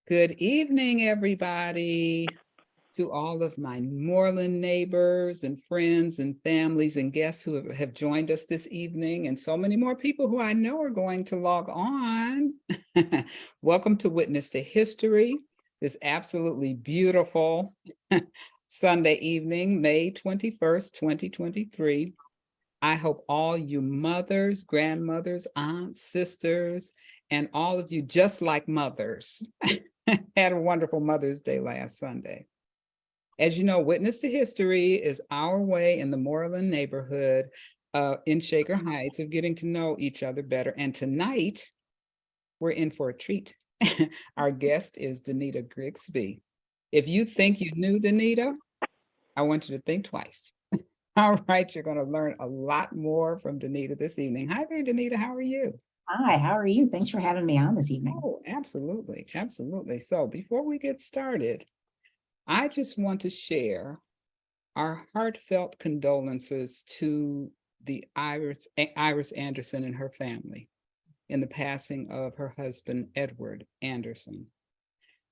Good evening, everybody, to all of my Moreland neighbors and friends and families and guests who have joined us this evening, and so many more people who I know are going to log on. Welcome to Witness to History, this absolutely beautiful Sunday evening, May 21st, 2023. I hope all you mothers, grandmothers, aunts, sisters, and all of you just like mothers had a wonderful Mother's Day last Sunday. As you know, Witness to History is our way in the Moreland neighborhood in Shaker Heights of getting to know each other better. And tonight, we're in for a treat. Our guest is Danita Grigsby. If you think you knew Danita, I want you to think twice. All right, you're going to learn a lot more from Danita this evening. Hi there, Danita. How are you? Hi, how are you? Thanks for having me on this evening. Oh, absolutely. Absolutely. So before we get started, I just want to share our heartfelt condolences to the Iris Anderson and her family in the passing of her husband, Edward Anderson.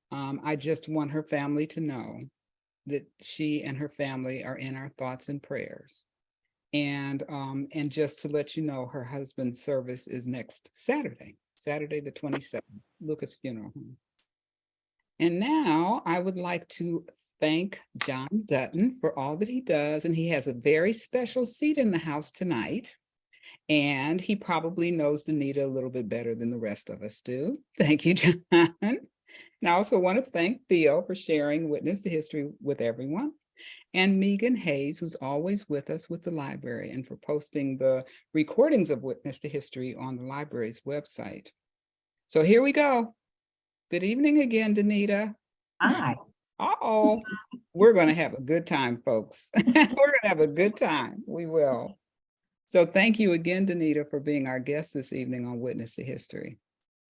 I just want her family to know that she and her family are in our thoughts and prayers. And just to let you know, her husband's service is next Saturday the 27th, Lucas Funeral Home. And now I would like to thank John Dutton for all that he does. And he has a very special seat in the house tonight. And he probably knows Danita a little bit better than the rest of us do. Thank you, John. And I also want to thank Theo for sharing Witness to History with everyone. And Megan Hayes, who's always with us with the library, and for posting the recordings of Witness to History on the library's website. So here we go. Good evening again, Danita. Hi. Uh-oh, we're going to have a good time, folks. We're going to have a good time. We will. So thank you again, Danita, for being our guest this evening on Witness to History.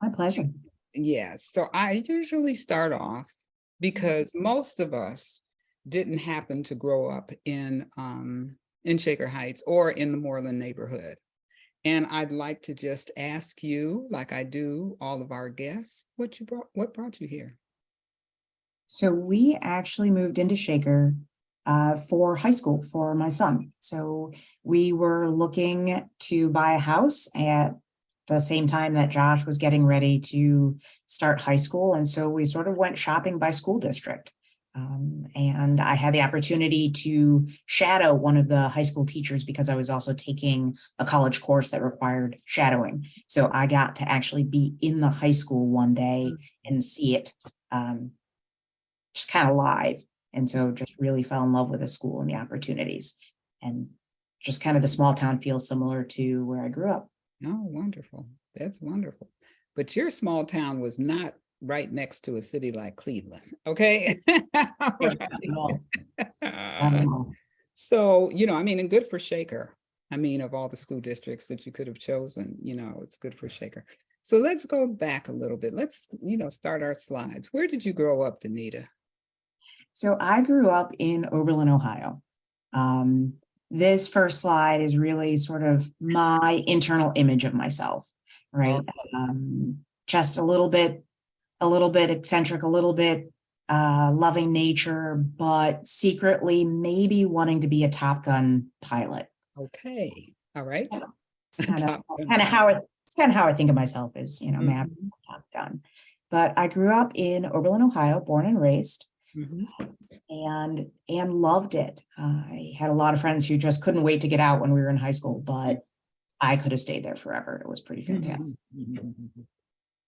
My pleasure. Yes. So I usually start off because most of us didn't happen to grow up in Shaker Heights or in the Moreland neighborhood. And I'd like to just ask you, like I do all of our guests, what brought you here? So we actually moved into Shaker for high school for my son. So we were looking to buy a house at the same time that Josh was getting ready to start high school. And so we sort of went shopping by school district. And I had the opportunity to shadow one of the high school teachers because I was also taking a college course that required shadowing. So I got to actually be in the high school one day and see it just kind of live. And so just really fell in love with the school and the opportunities, and just kind of the small town feels similar to where I grew up. Oh, wonderful. That's wonderful. But your small town was not right next to a city like Cleveland, okay? So, I mean, and good for Shaker. I mean, of all the school districts that you could have chosen, it's good for Shaker. So let's go back a little bit. Let's, start our slides. Where did you grow up, Danita? So I grew up in Oberlin, Ohio. This first slide is really sort of my internal image of myself, right? Just a little bit eccentric, a little bit loving nature, but secretly maybe wanting to be a Top Gun pilot. Okay, all right. It's kind of how I think of myself is, may Top Gun. But I grew up in Oberlin, Ohio, born and raised. And loved it. I had a lot of friends who just couldn't wait to get out when we were in high school, but I could have stayed there forever. It was pretty fantastic.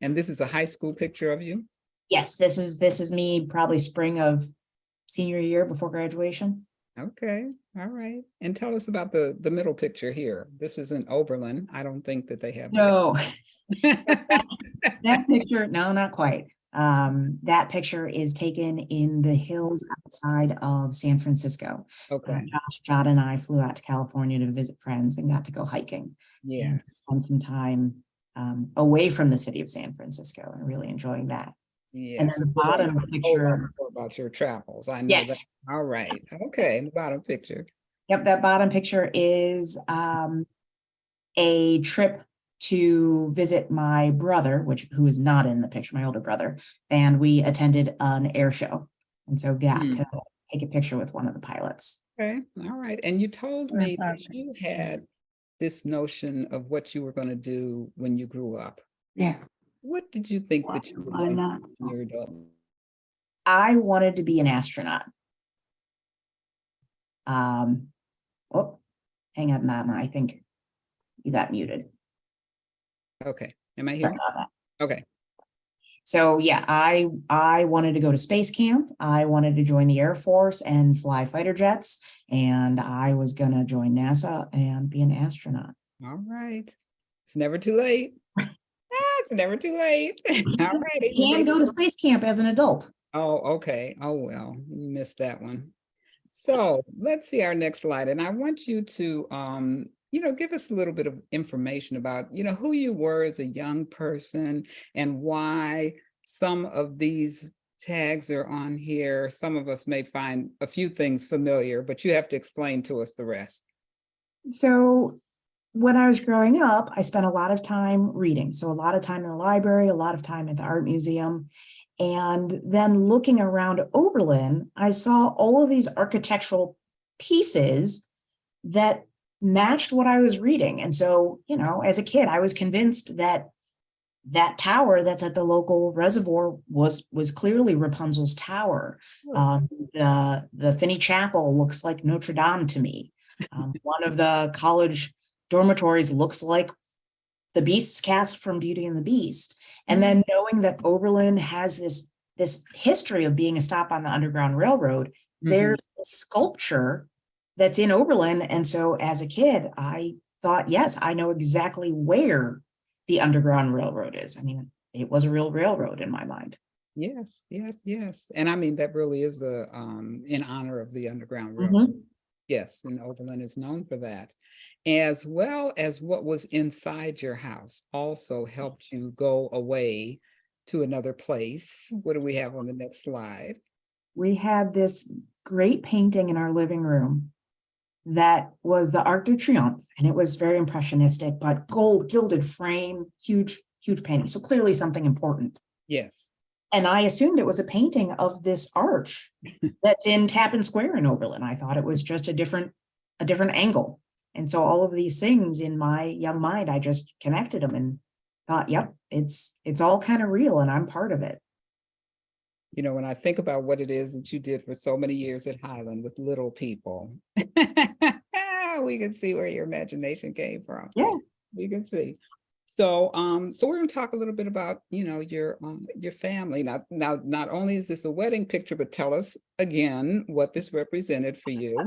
And this is a high school picture of you? Yes, this is me probably spring of senior year before graduation. Okay, all right. And tell us about the middle picture here. This is in Oberlin. I don't think that they have. No, that picture, no, not quite. That picture is taken in the hills outside of San Francisco. Okay. Josh, John, and I flew out to California to visit friends and got to go hiking. Yeah. And spend some time away from the city of San Francisco and really enjoying that. Yeah. And then the bottom picture about your travels. I know that. All right. Okay. The bottom picture. Yep, that bottom picture is a trip to visit my brother, who is not in the picture, my older brother, and we attended an air show. And so got to take a picture with one of the pilots. Okay, all right. And you told me that you had this notion of what you were going to do when you grew up. Yeah. What did you think that you would do when you're adult? I wanted to be an astronaut. Oh, hang on, Nana. I think you got muted. Okay. Am I Sorry here? about that. Okay. So yeah, I wanted to go to space camp. I wanted to join the Air Force and fly fighter jets, and I was gonna join NASA and be an astronaut. All right. It's never too late. It's never too late. All right. You can go to space camp as an adult. Oh, okay. Oh, well, you missed that one. So let's see our next slide. And I want you to, give us a little bit of information about, who you were as a young person and why some of these tags are on here. Some of us may find a few things familiar, but you have to explain to us the rest. So when I was growing up, I spent a lot of time reading. So a lot of time in the library, a lot of time at the art museum. And then looking around Oberlin, I saw all of these architectural pieces that matched what I was reading. And so, as a kid, I was convinced that that tower that's at the local reservoir was clearly Rapunzel's tower. The Finney Chapel looks like Notre Dame to me. One of the college dormitories looks like the Beast's cast from Beauty and the Beast. And then knowing that Oberlin has this history of being a stop on the Underground Railroad, there's a sculpture that's in Oberlin. And so as a kid, I thought, yes, I know exactly where the Underground Railroad is. I mean, it was a real railroad in my mind. Yes, yes, yes. And I mean, that really is in honor of the Underground Railroad. Yes, and Oberlin is known for that. As well as what was inside your house also helped you go away to another place. What do we have on the next slide? We had this great painting in our living room that was the Arc de Triomphe, and it was very impressionistic, but gold gilded frame, huge painting. So clearly something important. Yes. And I assumed it was a painting of this arch that's in Tappan Square in Oberlin. I thought it was just a different angle. And so all of these things in my young mind, I just connected them and thought, yep, it's all kind of real and I'm part of it. When I think about what it is that you did for so many years at Highland with little people, we can see where your imagination came from. Yeah, we can see. So, so we're going to talk a little bit about, your family. Now, not only is this a wedding picture, but tell us again what this represented for you.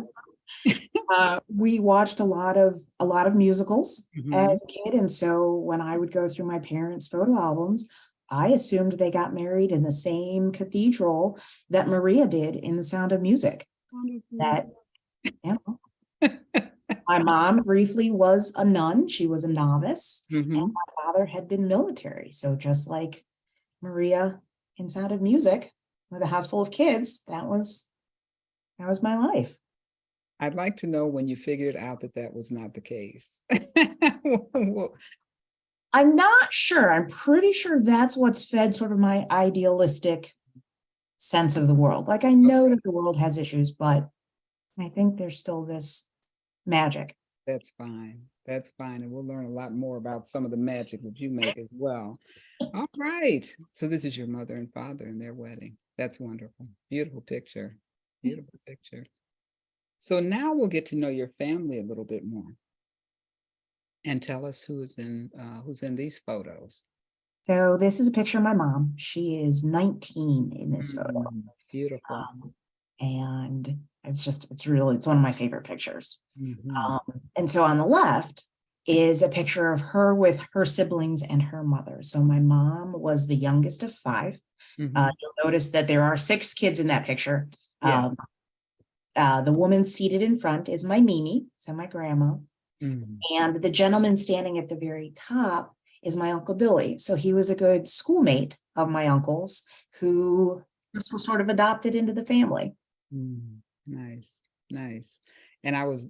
We watched a lot of musicals as a kid, and so when I would go through my parents' photo albums, I assumed they got married in the same cathedral that Maria did in The Sound of Music. That, my mom briefly was a nun; she was a novice, and my father had been military. So just like Maria in Sound of Music, with a house full of kids, that was my life. I'd like to know when you figured out that was not the case. I'm not sure. I'm pretty sure that's what's fed sort of my idealistic sense of the world. Like I know that the world has issues, but I think there's still this magic. That's fine. That's fine. And we'll learn a lot more about some of the magic that you make as well. All right. So this is your mother and father and their wedding. That's wonderful. Beautiful picture. Beautiful picture. So now we'll get to know your family a little bit more. And tell us who's in these photos. So this is a picture of my mom. She is 19 in this photo. Beautiful. And it's one of my favorite pictures. And so on the left is a picture of her with her siblings and her mother. So my mom was the youngest of 5. You'll notice that there are 6 kids in that picture. Yeah. The woman seated in front is my Mimi, so my grandma. And the gentleman standing at the very top is my Uncle Billy. So he was a good schoolmate of my uncle's who was sort of adopted into the family. Nice, nice. And I was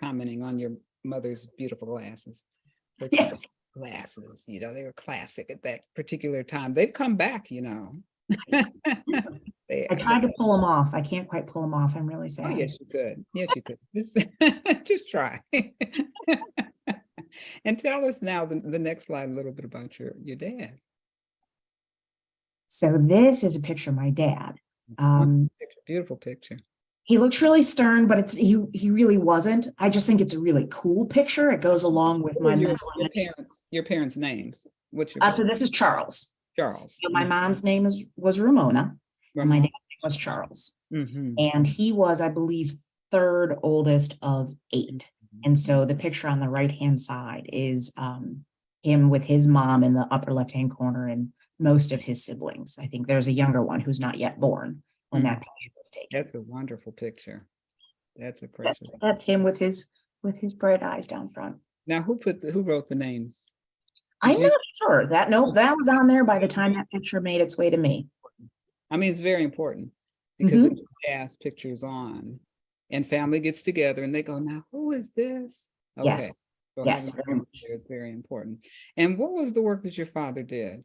commenting on your mother's beautiful glasses. but you Yes. glasses, they were classic at that particular time. They've come back, They, I but, tried to pull them off. I can't quite pull them off. I'm really oh, sad. yes, you could. Yes, you could. Just try. And tell us now the next slide a little bit about your dad. So this is a picture of my dad. Beautiful picture. He looks really stern, but he really wasn't. I just think it's a really cool picture. It goes along with my your parents' names. What's your so this is Charles. Charles? So my mom's name was Ramona, and my dad's name was Charles. Mm-hmm. And he was, I believe, third oldest of 8. And so the picture on the right-hand side is him with his mom in the upper left-hand corner and most of his siblings. I think there's a younger one who's not yet born when that picture was taken. That's a wonderful picture. That's a precious. That's him with his bright eyes down front. Now, who wrote the names? I'm not sure. That was on there by the time that picture made its way to me. I mean, it's very important because if you pass pictures on and family gets together and they go, now, who is this? Okay. Yes. So yes, it's very important. And what was the work that your father did?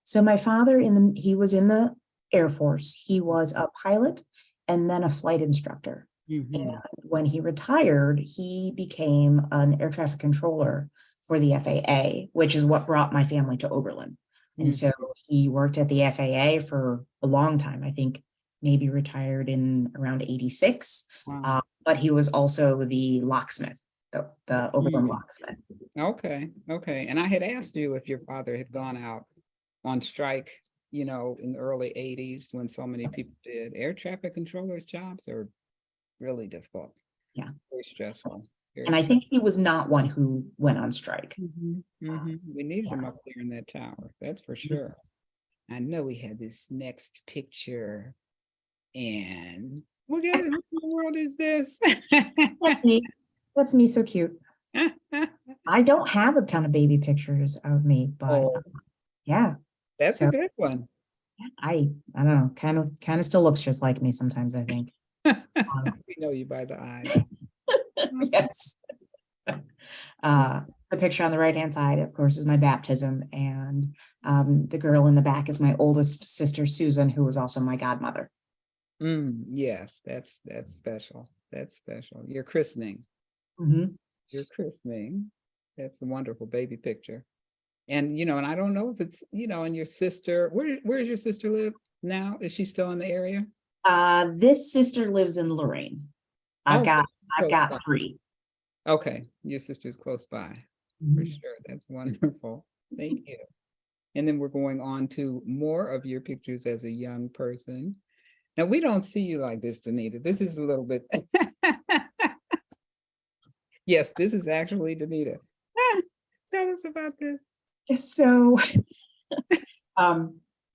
So my father he was in the Air Force. He was a pilot and then a flight instructor. Mm-hmm. And when he retired, he became an air traffic controller for the FAA, which is what brought my family to Oberlin. And so he worked at the FAA for a long time. I think maybe retired in around 86. Wow. But he was also the locksmith, the Oberlin locksmith. Okay. And I had asked you if your father had gone out on strike, in the early 80s when so many people did. Air traffic controllers' jobs are really difficult. Yeah. Very stressful. And I think he was not one who went on strike. We needed him up there in that tower. That's for sure. I know we had this next picture. And what in the world is this? That's me. That's me, so cute. I don't have a ton of baby pictures of me, but yeah. That's a good one. I don't know, kind of still looks just like me sometimes, I think. We know you by the eyes. Yes. The picture on the right-hand side, of course, is my baptism, and the girl in the back is my oldest sister, Susan, who was also my godmother. Yes, that's special. That's special. Your christening. Your christening. That's a wonderful baby picture. And, and I don't know if it's, and your sister, where does your sister live now? Is she still in the area? This sister lives in Lorraine. I've got 3. Okay. Your sister's close by. For sure. That's wonderful. Thank you. And then we're going on to more of your pictures as a young person. Now, we don't see you like this, Danita. This is a little bit. Yes, this is actually Danita. Tell us about this. So,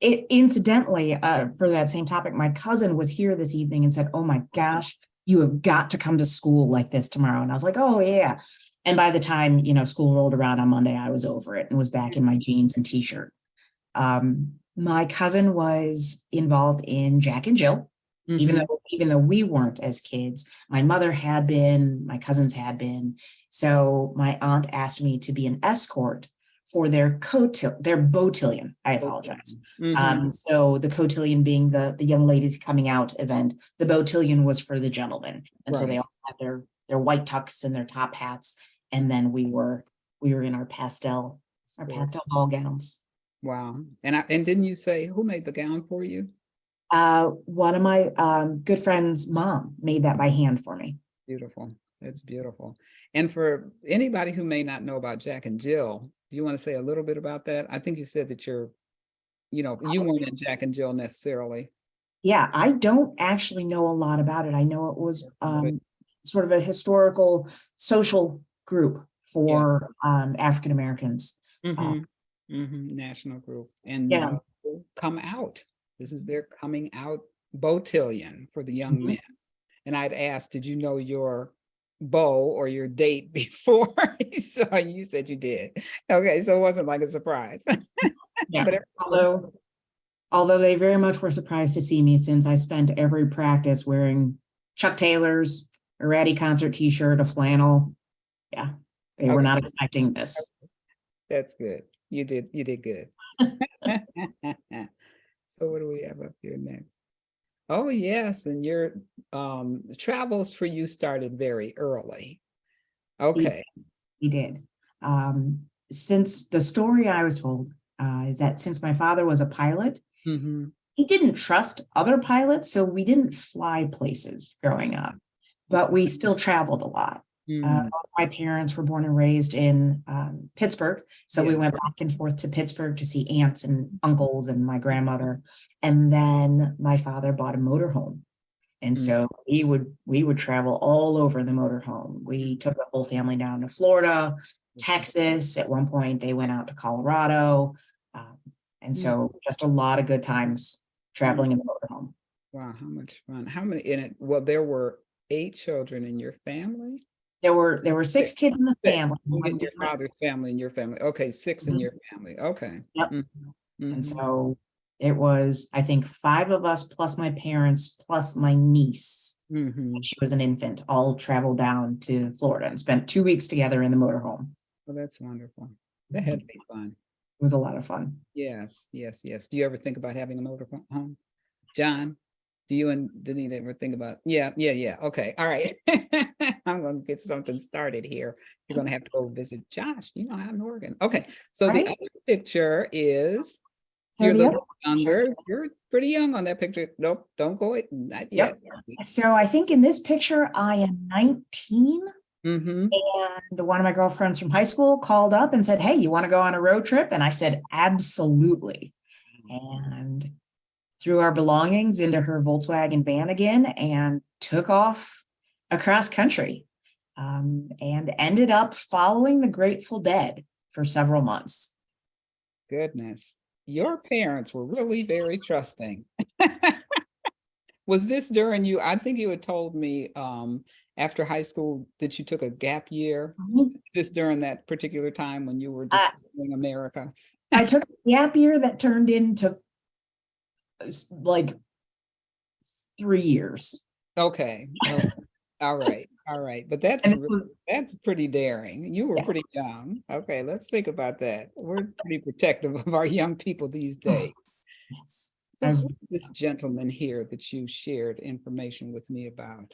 incidentally, for that same topic, my cousin was here this evening and said, "Oh my gosh, you have got to come to school like this tomorrow." And I was like, "Oh yeah." And by the time, school rolled around on Monday, I was over it and was back in my jeans and t-shirt. My cousin was involved in Jack and Jill, even though we weren't as kids. My mother had been, my cousins had been. So my aunt asked me to be an escort for their botillion. I apologize. So the cotillion being the young ladies coming out event, the botillion was for the gentlemen. And so they all had their white tux and their top hats. And then we were in our pastel ball gowns. Wow. And didn't you say who made the gown for you? One of my good friends' mom made that by hand for me. Beautiful. That's beautiful. And for anybody who may not know about Jack and Jill, do you want to say a little bit about that? I think you said that you weren't in Jack and Jill necessarily. Yeah, I don't actually know a lot about it. I know it was sort of a historical social group for African Americans. National group. And come out. This is their coming out botillion for the young men. And I'd asked, did you know your beau or your date before he saw you? You said you did. Okay, so it wasn't like a surprise. But although they very much were surprised to see me, since I spent every practice wearing Chuck Taylor's, a Ratty concert t-shirt, a flannel. Yeah, they were not expecting this. That's good. You did good. So what do we have up here next? Oh, yes, and your travels for you started very early. He, Okay. he did. Since the story I was told is that since my father was a pilot, Mm-hmm. he didn't trust other pilots, so we didn't fly places growing up, but we still traveled a lot. Mm, My parents were born and raised in Pittsburgh, so we yeah. went back and forth to Pittsburgh to see aunts and uncles and my grandmother. And then my father bought a motorhome. And Mm, so we would travel all over the motorhome. We took the whole family down to Florida, Texas. At one point, they went out to Colorado. Um, and mm, so just a lot of good times mm. traveling in the motorhome. Wow, how much fun. How many in it? Well, there were 8 children in your family? There were six Six. kids in the Six. family. You One get your different. father's family and your family. Okay, 6 in Mhm. your family. Okay. Yep. Mm-hmm. And Mm-hmm. so it was, I think, five of us plus my parents plus my niece. Mm-hmm. She was an infant, all traveled down to Florida and spent 2 weeks together in the motorhome. Well, that's wonderful. That had to It be fun. was a lot of fun. Yes, yes, yes. Do you ever think about having a motor home? John, do you and Danita ever think about? Yeah, yeah, yeah. Okay, all right. I'm gonna get something started here. You're gonna have to go visit Josh. You know, out in Oregon. Okay, so the Right? other picture is So you're a the other little picture, younger. You're pretty young on that picture. Nope, don't go it. Not yep. yet. So I think in this picture, I am 19, Mm-hmm. and one of my girlfriends from high school called up and said, "Hey, you want to go on a road trip?" And I said, "Absolutely." And threw our belongings into her Volkswagen van again and took off across country, and ended up following the Grateful Dead for several months. Goodness, your parents were really very trusting. Was this during you? I think you had told me after high school that you took a gap year. Is this during that particular time when you were I, discovering America? I took a gap year that turned into like 3 years. Okay. Okay. All right. All right. But that's And it was, that's pretty daring. You were yeah. pretty young. Okay, let's think about that. We're pretty protective of our young people these days. Yes. So who's this gentleman here that you shared information with me about?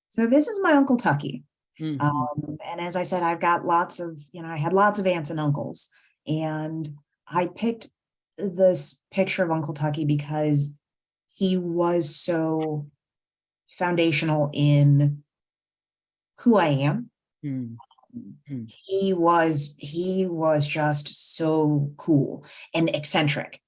So this is my Uncle Tucky. Mhm. And as I said, I've got I had lots of aunts and uncles. And I picked this picture of Uncle Tucky because he was so foundational in who I am. Mm, mm, He was just so cool and eccentric.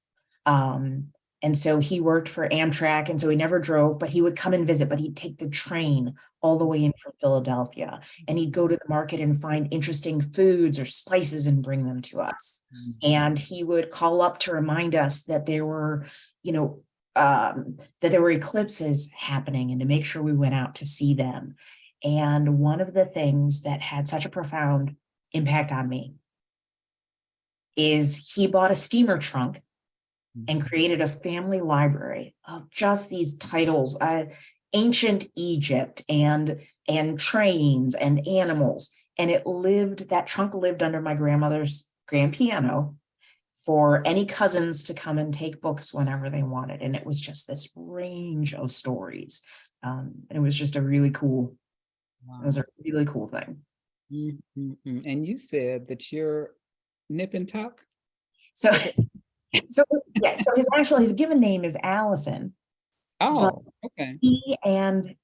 Um, and so he worked for Amtrak, and so he never drove, but he would come and visit, but he'd take the train all the way in from Philadelphia, and he'd go to the market and find interesting foods or spices and bring them to us. mm. And he would call up to remind us that you know, that there were eclipses happening and to make sure we went out to see them. And one of the things that had such a profound impact on me is he bought a steamer trunk and created a family library of just these titles, ancient Egypt and trains and animals. And that trunk lived under my grandmother's grand piano for any cousins to come and take books whenever they wanted. And it was just this range of stories. And it was just it was Wow. a really cool thing. And you said that you're nip and tuck? So, so yeah, so his given name is Allison, but Oh, okay. he and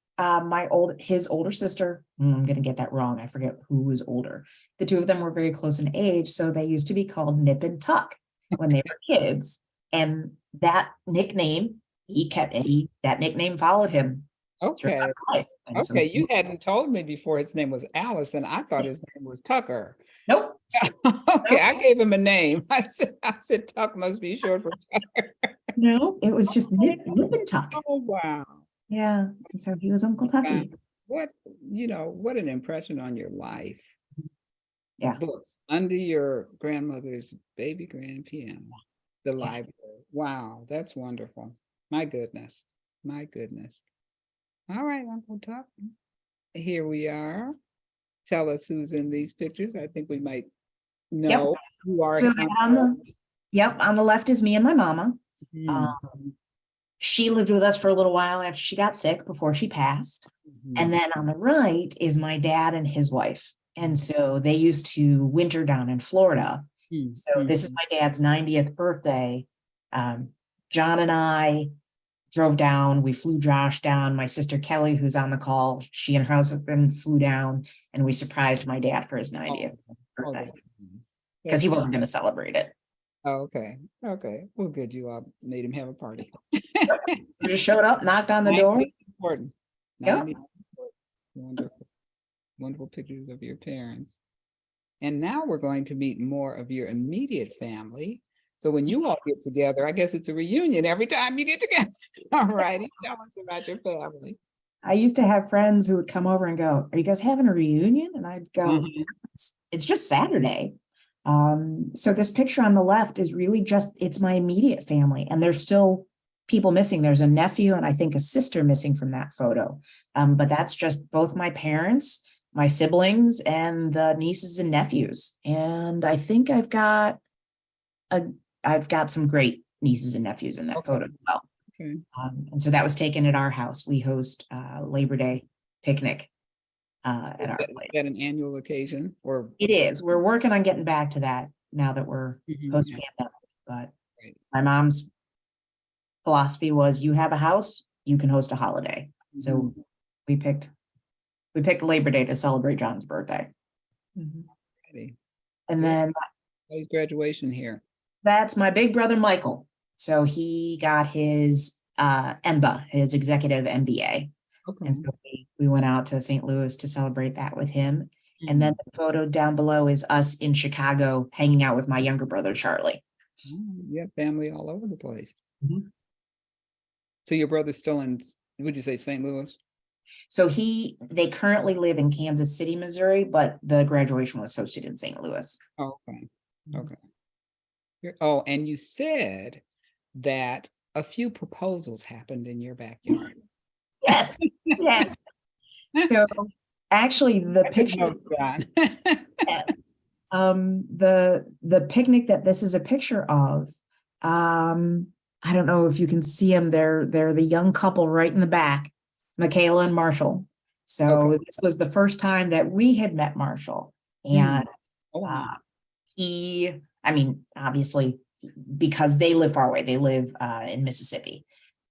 his older sister, I'm gonna get that wrong. I forget who was older. The two of them were very close in age, so they used to be called Nip and Tuck when they were kids. And that nickname, that nickname followed him throughout Okay. life. And so Okay. You hadn't told me before his name was Allison. I thought his name was Tucker. nope, Okay, nope, I gave him a name. I said Tuck must be short for Tucker. no, it was just Nip and Tuck. Oh, wow. Yeah. And so he was Uncle Wow. Tucky. What, what an impression on your life. Yeah. Books under your grandmother's baby grand piano, the Yeah. library. Wow, that's wonderful. My goodness. My goodness. All right, Uncle Tuck. Here we are. Tell us who's in these pictures. I think we might Yep. No, you are So on the, left. yep, on the left is me and my mama. Mhm, Um, she lived with us for a little while after she got sick before she passed. And mhm, then on the right is my dad and his wife. And so they used to winter down in Florida. mhm, So this is my dad's 90th birthday. Um, John and I drove down. We flew Josh down. My sister Kelly, who's on the call, she and her husband flew down, and we surprised my dad for his 90th oh, oh, birthday that's nice. because That's he nice. wasn't going to celebrate it. Oh, okay, okay. Well, good, you all made him have a party. We just showed up, knocked on the 90 door. is important. Yep. 90 is important. Wonderful, wonderful pictures of your parents. And now we're going to meet more of your immediate family. So when you all get together, I guess it's a reunion every time you get together. All righty, tell us about your family. I used to have friends who would come over and go, "Are you guys having a reunion?" And I'd go, Mhm. it's just Saturday. So this picture on the left is really just, it's my immediate family. And there's still people missing. There's a nephew and I think a sister missing from that photo. But that's just both my parents, my siblings, and the nieces and nephews. And I think a, I've got some great nieces and nephews in that Okay, photo as well. okay. And so that was taken at our house. We host Labor Day picnic So at our is place. that an annual occasion or? It is. We're working on getting back to that now that we're Mhm, yeah, post-pandemic. But right. my mom's philosophy was, you have a house, you can host a holiday. So Mhm, we picked Labor Day to celebrate John's birthday. Mhm. righty. And Very then nice graduation here. that's my big brother Michael. So he got his EMBA, his executive MBA. And Okay. so we went out to St. Louis to celebrate that with him. And then Mhm. the photo down below is us in Chicago hanging out with my younger brother, Charlie. You have family all over the place. Mhm. So your brother's still in, would you say St. Louis? So they currently live in Kansas City, Missouri, but the graduation was hosted in St. Louis. Oh, okay, Mhm. okay. Oh, and you said that a few proposals happened in your backyard. Yes, yes. So actually the I took picture, notes, John. the picnic that this is a picture of, I don't know if you can see them. They're the young couple right in the back, Michaela and Marshall. Okay. So this was the first time that we had met Marshall, Hmm. and Oh, uh, nice. I mean, obviously, because they live far away, they live in Mississippi.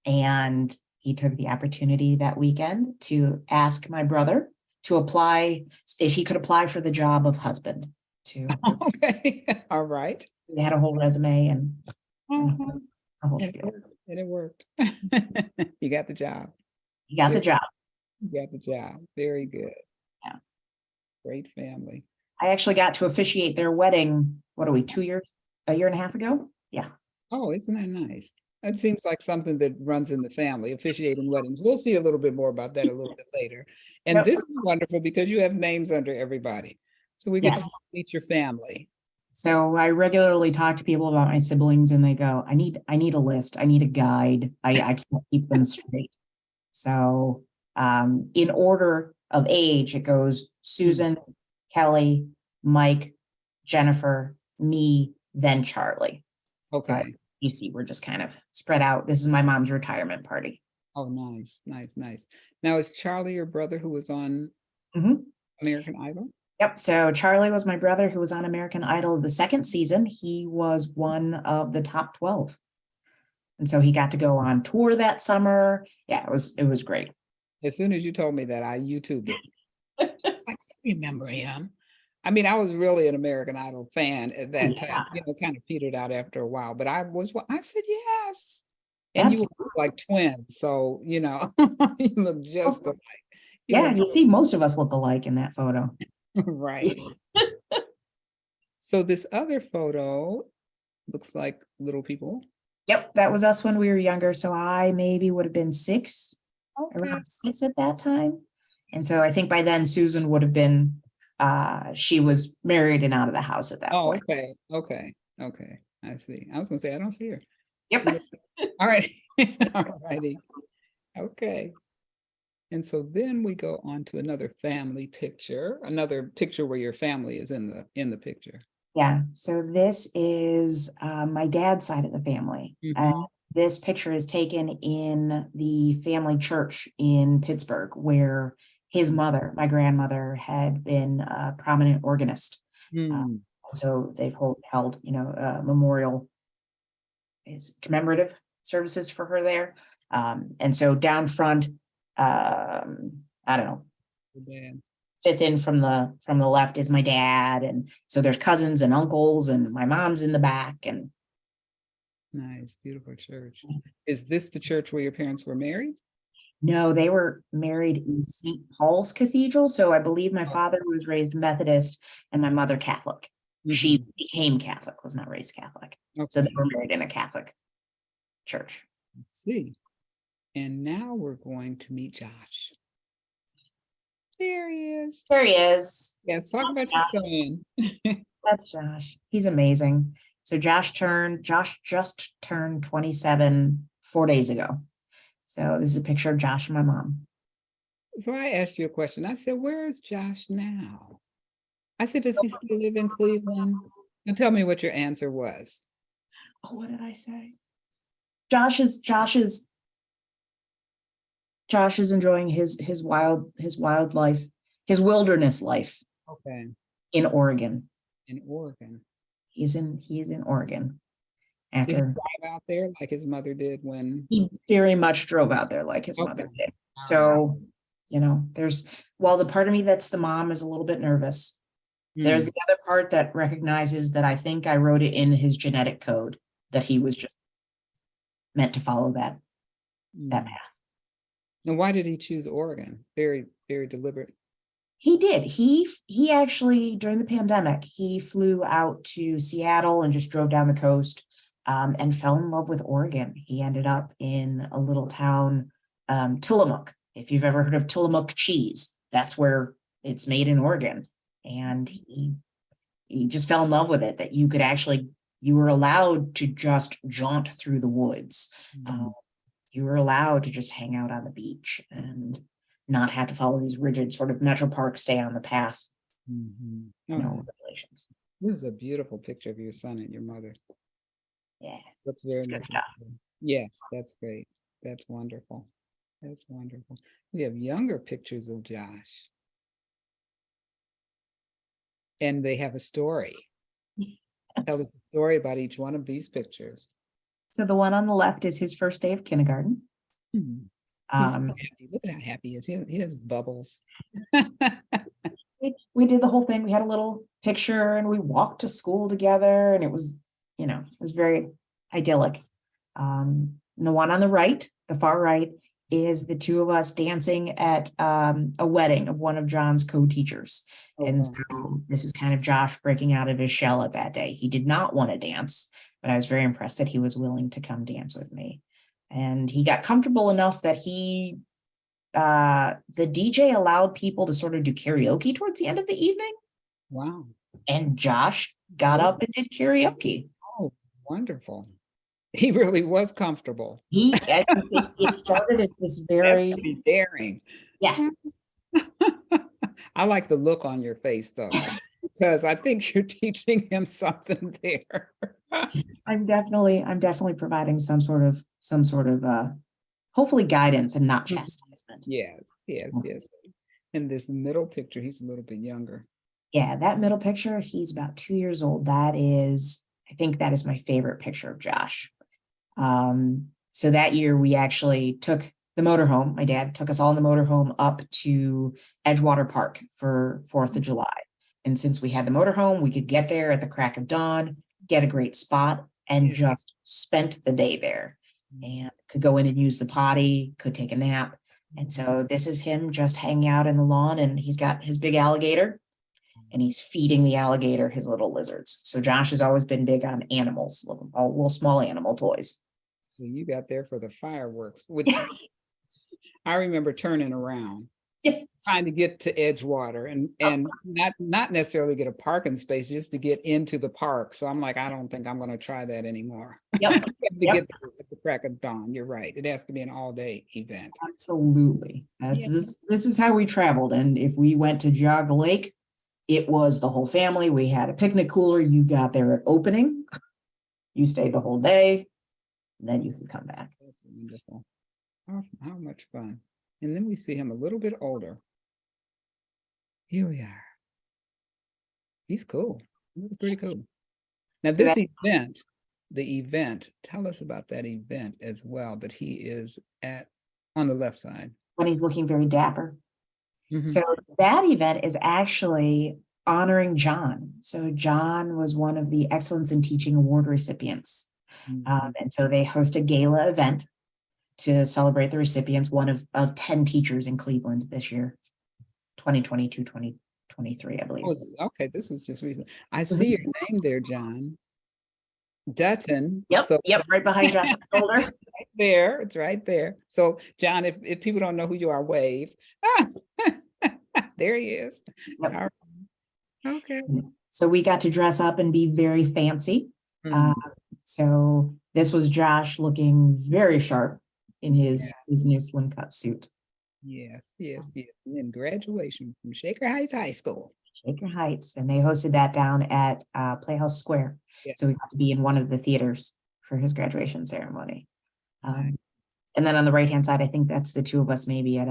And he took the opportunity that weekend to ask my brother to apply, if he could apply for the job of husband. Okay, all right. He had a whole resume and Uh-huh. a whole And it spiel. worked. And it worked. You got the job. He got the Very, job. you got the job. Very good. Yeah. Great family. I actually got to officiate their wedding, what are we, a year and a half ago? Yeah. Oh, isn't that nice? That seems like something that runs in the family, officiating weddings. We'll see a little bit more about that a little bit later. And Yep. this is wonderful because you have names under everybody. So we get to Yes. meet your family. So I regularly talk to people about my siblings and they go, I need a list. I need a guide. I can't keep them straight. So in order of age, it goes Hmm. Susan, Kelly, Mike, Jennifer, me, then Charlie. But Okay. you see, we're just kind of spread out. This is my mom's retirement party. Oh, nice, nice, nice. Now, is Charlie your brother who was on Mhm. American Idol? Yep. So Charlie was my brother who was on American Idol the second season. He was one of the top 12. And so he got to go on tour that summer. Yeah, it was great. As soon as you told me that, I YouTubed it. It's like, I remember him. I mean, I was really an American Idol fan at that time, Yeah, kind of petered out after a while, but I said, yes. And you absolutely. were like twins. So, you look just alike. You Yeah, look you see most of us look alike in that photo. right. So this other photo looks like little people. Yep, that was us when we were younger. So I maybe would have been Okay. around 6 at that time. And so I think by then Susan would have been, she was married and out of the house at that Oh, point. okay. Okay. Okay. I see. I was gonna say, I don't see her. Yep. She look- All right. All righty. Okay. And so then we go on to another family picture, another picture where your family is in the picture. Yeah, so this is my dad's side of the family. Mhm. This picture is taken in the family church in Pittsburgh, where his mother, my grandmother, had been a prominent organist. Uh, Mm. so they've held, memorial is commemorative services for her there. And so down front, I don't know, So bad. fifth in from the left is my dad, and so there's cousins and uncles, and my mom's in the back, and Nice, beautiful church. Is this the church where your parents were married? no, they were married in St. Paul's Cathedral. So I believe my Oh. father was raised Methodist and my mother Catholic. She Mhm. became Catholic, was not raised Catholic. So they Okay, were married in a Catholic church. let's see. And now we're going to meet Josh. There he is. There he is. Yes, talk That's about your Josh. son. That's Josh. He's amazing. So Josh just turned 27 4 days ago. So this is a picture of Josh and my mom. So I asked you a question. I said, "Where is Josh now?" I said, "Does he still live in Cleveland?" And tell me what your answer was. Oh, what did I say? Josh is enjoying his wild life, his wilderness life Okay, in Oregon. in Oregon. He's in Oregon Did he after drive out there like his mother did when? he very much drove out there like his Okay, mother did. all right. So, there's while the part of me that's the mom is a little bit nervous, there's Mm, the other part that recognizes that I think I wrote it in his genetic code that he was just meant to follow that mm. path. And why did he choose Oregon? Very, very deliberate. He did. He actually during the pandemic he flew out to Seattle and just drove down the coast, and fell in love with Oregon. He ended up in a little town, Tillamook. If you've ever heard of Tillamook cheese, that's where it's made in Oregon. And he just fell in love with it. That you were allowed to just jaunt through the woods. Mm, Um, you were allowed to just hang out on the beach and not have to follow these rigid sort of metro park stay on the path, mhm. Oh, regulations. this is a beautiful picture of your son and your mother. Yeah, Looks very it's good much like stuff. them. Yes, that's great. That's wonderful. That's wonderful. We have younger pictures of Josh, and they have a story. Tell us Yes. a story about each one of these pictures. So the one on the left is his first day of kindergarten. Mhm. He's so Um, happy. Look at how happy he is. He has bubbles. we did the whole thing. We had a little picture and we walked to school together, and it was very idyllic. And the one on the right, the far right, is the two of us dancing at a wedding of one of John's co-teachers. Oh, And wow. so this is kind of Josh breaking out of his shell at that day. He did not want to dance, but I was very impressed that he was willing to come dance with me. And he got comfortable enough that the DJ allowed people to sort of do karaoke towards the end of the evening, Wow. and Josh got Good. up and did karaoke. Oh, wonderful. He really was comfortable. It started at this That's very, pretty daring. yeah. I like the look on your face though, because I think you're teaching him something there. I'm definitely providing some sort of hopefully guidance and not Mhm. chastisement. Yes, yes, yes. In this middle picture, he's a little bit younger. Yeah, that middle picture, he's about 2 years old. I think that is my favorite picture of Josh. So that year we actually took the motorhome. My dad took us all in the motorhome up to Edgewater Park for 4th of July. And since we had the motorhome, we could get there at the crack of dawn, get a great spot, and Yeah. just spent the day there. And could go in and use the potty, could take a nap. And so this is him just hanging out in the lawn, and he's got his big alligator and he's feeding the alligator his little lizards. So Josh has always been big on animals, little small animal toys. So you got there for the fireworks, which Yes. I remember turning around, Yes. trying to get to Edgewater and not necessarily get a parking space, just to get into the park. So I'm like, I don't think I'm gonna try that anymore. Yep. To Yep. get there at the crack of dawn. You're right. It has to be an all-day event. Absolutely. That's Yeah. this is how we traveled. And if we went to Jog Lake, it was the whole family. We had a picnic cooler. You got there at opening. You stayed the whole day. And then you could come back. That's wonderful. How much fun. And then we see him a little bit older. Here we are. He's cool. He's pretty cool. Now, So this event, the event, tell us about that event as well that he is at on the left side. when he's looking very dapper. Mhm. So that event is actually honoring John. So John was one of the Excellence in Teaching Award recipients. Mhm. And so they host a gala event to celebrate the recipients, one of 10 teachers in Cleveland this year, 2022, 2023, I believe. Oh, okay, this was just recent. I see your name there, John. Dutton. Yep, So yep, right behind Josh's shoulder. right there, it's right there. So John, if people don't know who you are, wave. There he is. Yep. All right. Okay. So we got to dress up and be very fancy. Mm. So this was Josh looking very sharp in his new slim cut suit. Yes. And then graduation from Shaker Heights High School. Shaker Heights, and they hosted that down at Playhouse Square. Yes. So we got to be in one of the theaters for his graduation ceremony. Nice. And then on the right-hand side, I think that's the two of us maybe at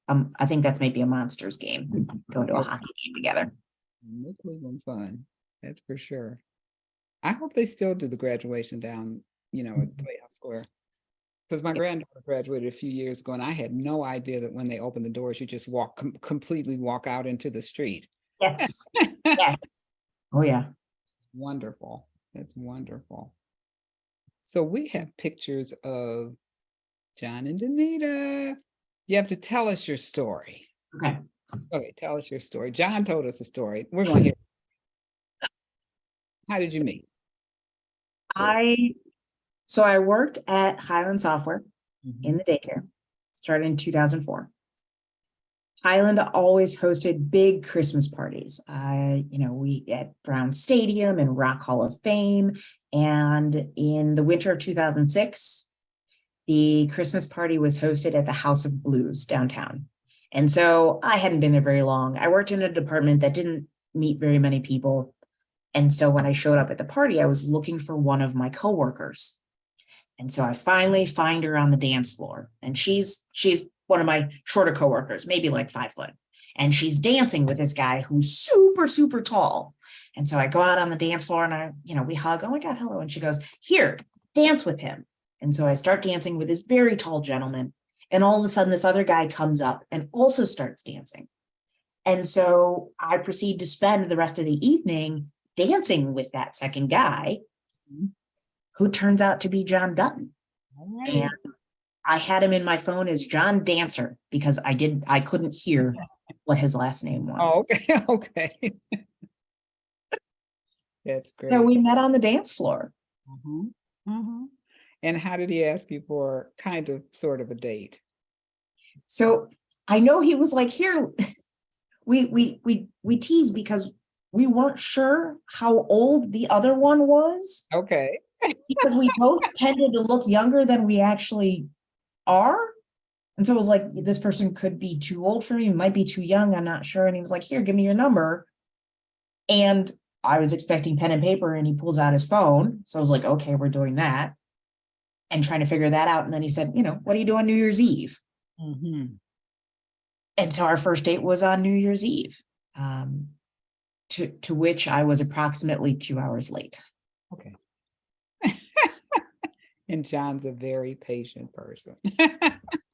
I think that's maybe a Monsters game, going to a hockey game together. No Cleveland fun, that's for sure. I hope they still do the graduation down, at Playhouse Square. Because my granddaughter graduated a few years ago, and I had no idea that when they open the doors, you just completely walk out into the street. Yes. Yes. Oh, yeah. It's wonderful. It's wonderful. So we have pictures of John and Danita. You have to tell us your story. Okay. Okay, tell us your story. John told us a story. We're going to hear. How did you meet? So I worked at Highland Software in the daycare, started in 2004. Highland always hosted big Christmas parties. We at Brown Stadium and Rock Hall of Fame. And in the winter of 2006, the Christmas party was hosted at the House of Blues downtown. And so I hadn't been there very long. I worked in a department that didn't meet very many people. And so when I showed up at the party, I was looking for one of my coworkers. And so I finally find her on the dance floor. And she's one of my shorter coworkers, maybe like 5 foot. And she's dancing with this guy who's super, super tall. And so I go out on the dance floor and we hug. Oh my God, hello. And she goes, here, dance with him. And so I start dancing with this very tall gentleman. And all of a sudden, this other guy comes up and also starts dancing. And so I proceed to spend the rest of the evening dancing with that second guy, who turns out to be John Dutton. Right. And I had him in my phone as John Dancer because I couldn't hear what his last name was. Oh, okay. Okay. That's great. So we met on the dance floor. And how did he ask you for sort of a date? So I know he was like, here, we teased because we weren't sure how old the other one was. Okay. Because we both tended to look younger than we actually are. And so it was like, this person could be too old for me, might be too young, I'm not sure. And he was like, here, give me your number. And I was expecting pen and paper, and he pulls out his phone. So I was like, okay, we're doing that. And trying to figure that out. And then he said, what do you do on New Year's Eve? And so our first date was on New Year's Eve, to which I was approximately 2 hours late. Okay. And John's a very patient person,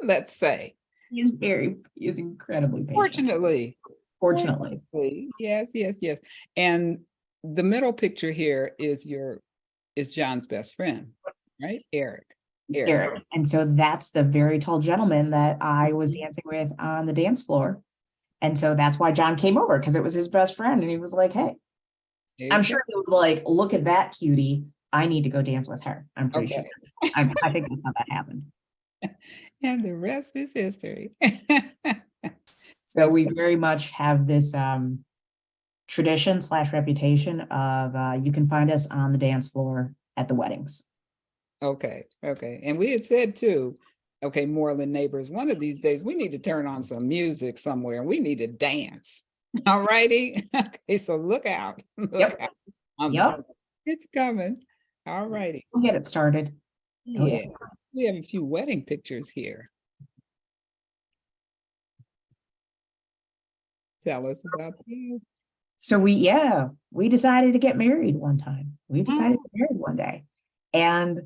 let's say. He's incredibly patient. Fortunately. Yes. And the middle picture here is John's best friend, right? Eric. And so that's the very tall gentleman that I was dancing with on the dance floor. And so that's why John came over, because it was his best friend. And he was like, hey, I'm sure he was like, look at that cutie. I need to go dance with her. I'm pretty sure. I think that's how that happened. And the rest is history. So we very much have this tradition/reputation of you can find us on the dance floor at the weddings. Okay. And we had said too, okay, Moreland neighbors, one of these days we need to turn on some music somewhere and we need to dance. All righty. Okay, so look out. Look Yep. out. It's coming. Yep. It's coming. All righty. We'll get it started. Oh, yeah. Yeah. We have a few wedding pictures here. Tell us about you. So we decided to get married one time. We decided to Oh, get married one day. And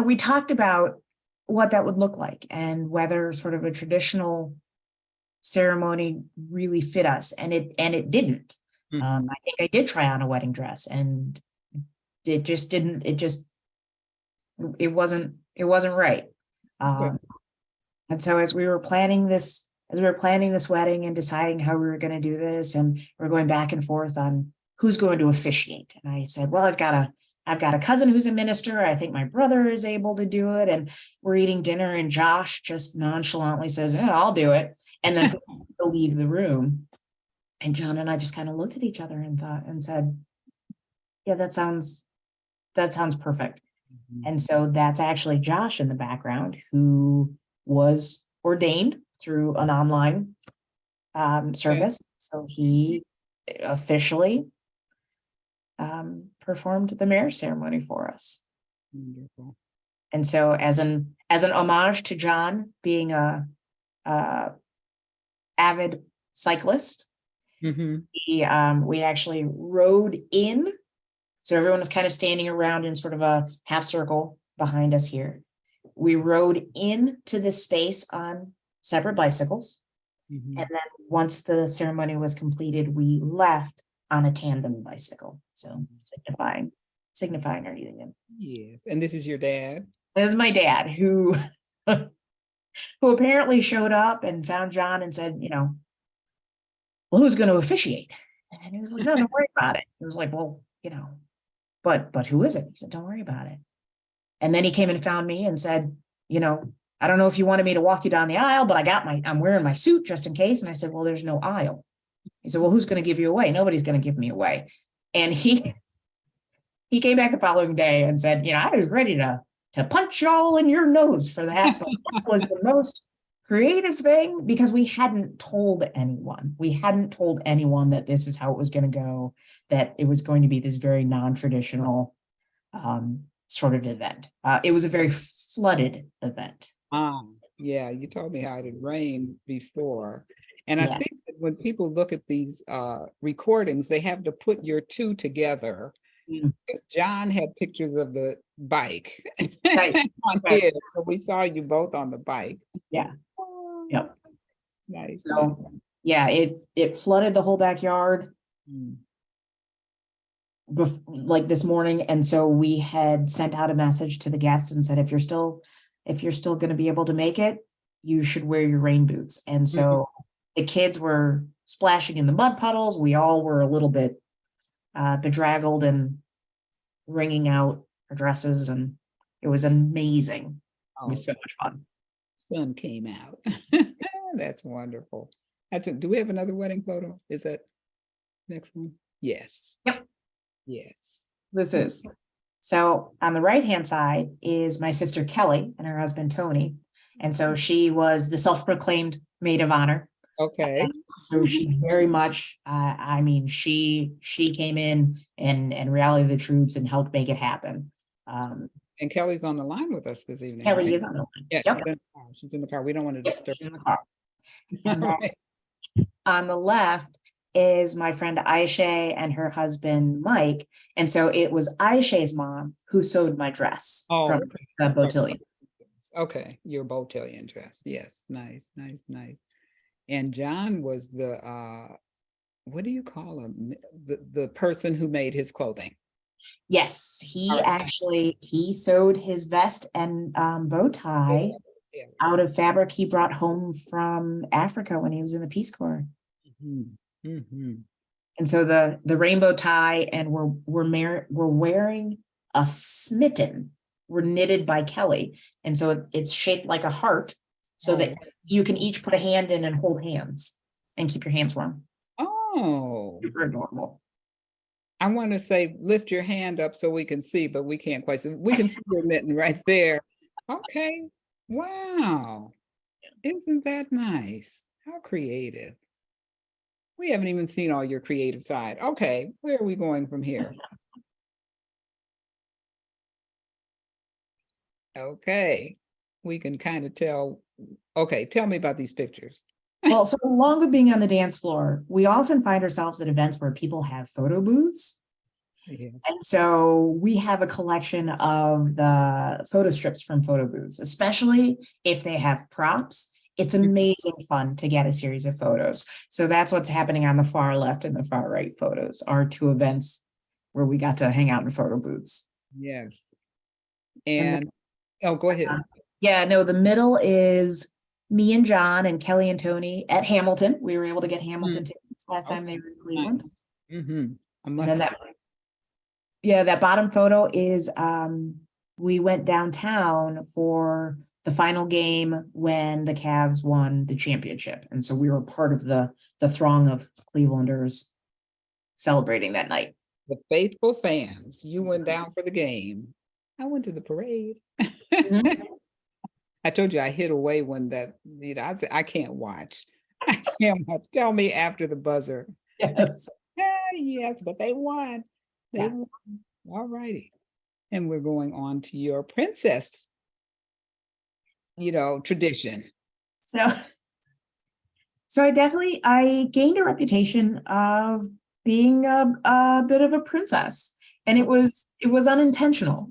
we talked about what that would look like and whether sort of a traditional ceremony really fit us. And it didn't. mhm. I think I did try on a wedding dress and it just didn't, it wasn't right. Good. And so as we were planning this wedding and deciding how we were going to do this, and we're going back and forth on who's going to officiate. And I said, well, I've got a cousin who's a minister. I think my brother is able to do it. And we're eating dinner, and Josh just nonchalantly says, yeah, I'll do it. And then he'll leave the room. And John and I just kind of looked at each other and said, yeah, that sounds perfect. Mhm. And so that's actually Josh in the background, who was ordained through an online Okay. service. So he officially performed the marriage ceremony for us. Wonderful. And so as an homage to John being a avid cyclist, Mhm. we actually rode in. So everyone was kind of standing around in sort of a half circle behind us here. We rode into this space on separate bicycles. Mhm. And then once the ceremony was completed, we left on a tandem bicycle. So signifying our union. Yes. And this is your dad? This is my dad, who apparently showed up and found John and said, well, who's going to officiate? And he was like, no, don't worry about it. It was like, well, but who is it? He said, don't worry about it. And then he came and found me and said, I don't know if you wanted me to walk you down the aisle, but I'm wearing my suit just in case. And I said, well, there's no aisle. He said, well, who's going to give you away? Nobody's going to give me away. And he came back the following day and said, I was ready to punch y'all in your nose for that. But that was the most creative thing, because we hadn't told anyone. We hadn't told anyone that this is how it was going to go, that it was going to be this very non-traditional sort of event. It was a very flooded event. Yeah, you told me how it had rained before. And I Yeah. think that when people look at these recordings, they have to put your two together. Mm. Because John had pictures of the bike Right. on Right. his, so we saw you both on the bike. Yeah. Oh, Yep. nice. So yeah, it flooded the whole backyard Mm. like this morning. And so we had sent out a message to the guests and said, if you're still going to be able to make it, you should wear your rain boots. And so the kids were splashing in the mud puddles. We all were a little bit bedraggled and wringing out our dresses, and it was amazing. It was so much fun. Sun came out. That's wonderful. Do we have another wedding photo? Is that next one? Yes. Yep. Yes. This is. So on the right-hand side is my sister Kelly and her husband Tony. And so she was the self-proclaimed maid of honor. Okay. So she very much, she came in and rallied the troops and helped make it happen. And Kelly's on the line with us this evening, Kelly right? is on the line. Yeah, Yep. she's in the car. She's in the car. We don't want to Yep, disturb she's in the car. And her. then on the left is my friend Aisha and her husband Mike. And so it was Aisha's mom who sewed my dress from the botillion. Okay, your botillion dress. Yes, nice. And John was the what do you call him? The person who made his clothing. Yes, he All right. he sewed his vest and bow tie Yeah. out of fabric he brought home from Africa when he was in the Peace Corps. Mhm. Mhm. And so the rainbow tie, and we're wearing a smitten. We're knitted by Kelly, and so it's shaped like a heart, so that you can each put a hand in and hold hands and keep your hands warm. Oh, Super adorable. I want to say lift your hand up so we can see, but we can't quite see. We can see your mitten right there. Okay. Wow. Isn't that nice? How creative. We haven't even seen all your creative side. Okay, where are we going from here? Okay, we can kind of tell. Okay, tell me about these pictures. Well, so along with being on the dance floor, we often find ourselves at events where people have photo booths. Yes. And so we have a collection of the photo strips from photo booths, especially if they have props. It's amazing fun to get a series of photos. So that's what's happening on the far left and the far right photos are two events where we got to hang out in photo booths. Yes. And And oh, go ahead. yeah, no, the middle is me and John and Kelly and Tony at Hamilton. We were able to get Hamilton tickets last time they were in Cleveland. Nice. Mm-hmm. I And must then that bottom photo is we went downtown for the final game when the Cavs won the championship. And so we were part of the throng of Clevelanders celebrating that night. the faithful fans. You went down for the game. I went to the parade. Mhm. I told you I hid away when that, I said, I can't watch. I can't watch. Tell me after the buzzer. Yes. Yes, but they won. They Yeah. won. All righty. And we're going on to your princess, tradition. So I gained a reputation of being a bit of a princess, and it was unintentional.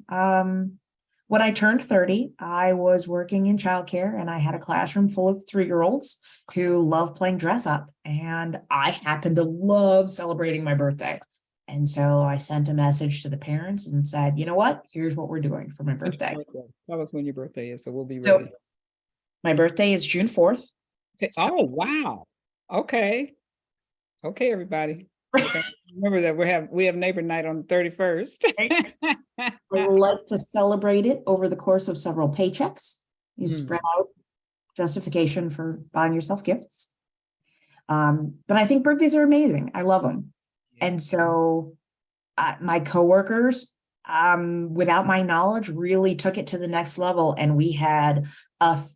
When I turned 30, I was working in childcare and I had a classroom full of 3-year-olds who love playing dress up. And I happened to love celebrating my birthday. And so I sent a message to the parents and said, you know what, here's what we're doing for my birthday. Tell us when your birthday is, so we'll be So ready. my birthday is June 4th. Oh, wow. Okay. Okay, everybody. Okay. Remember that we have neighbor night on the 31st. I like to celebrate it over the course of several paychecks. You spread out justification for buying yourself gifts. But I think birthdays are amazing. I love them. And so my coworkers, without my knowledge, really took it to the next level. And we had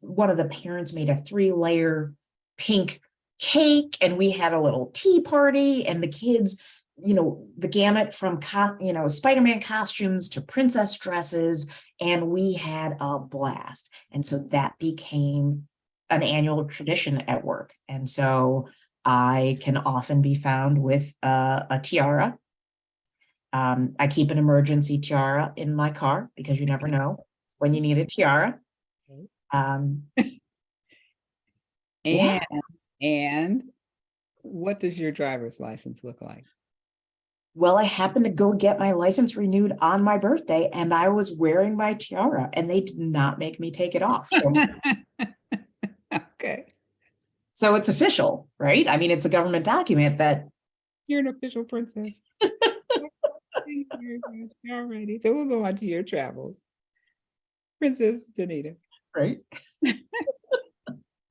one of the parents made a 3-layer pink cake, and we had a little tea party, and the kids, the gamut from Spider-Man costumes to princess dresses, and we had a blast. And so that became an annual tradition at work. And so I can often be found with a tiara. I keep an emergency tiara in my car because you never know when you need a tiara. Yeah. And what does your driver's license look like? Well, I happened to go get my license renewed on my birthday, and I was wearing my tiara, and they did not make me take it off. So, okay. So it's official, right? I mean, it's a government document that you're an official princess. All righty. So we'll go on to your travels. Princess Danita. Right.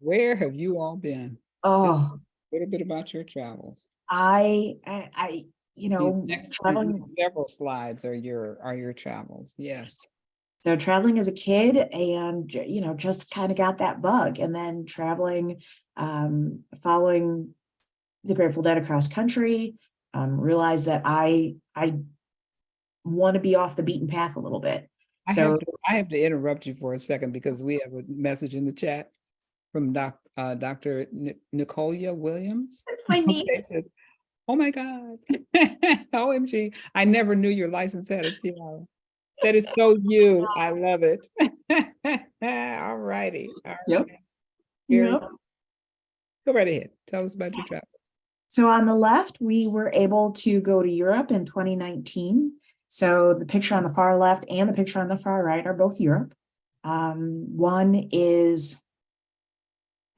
Where have you all been? Oh, just a little bit about your travels. I traveling. Several slides are your travels. Yes. So traveling as a kid and, just kind of got that bug, and then traveling, following the Grateful Dead across country, realized that I want to be off the beaten path a little bit. So I have to interrupt you for a second because we have a message in the chat from Dr. Nicolia Williams. That's my niece. Okay. Oh my God. OMG. I never knew your license had a tiara. That is so you. I love it. All righty. All yep. Right. Yep. Go right ahead. Tell us about your travels. So on the left, we were able to go to Europe in 2019. So the picture on the far left and the picture on the far right are both Europe. One is,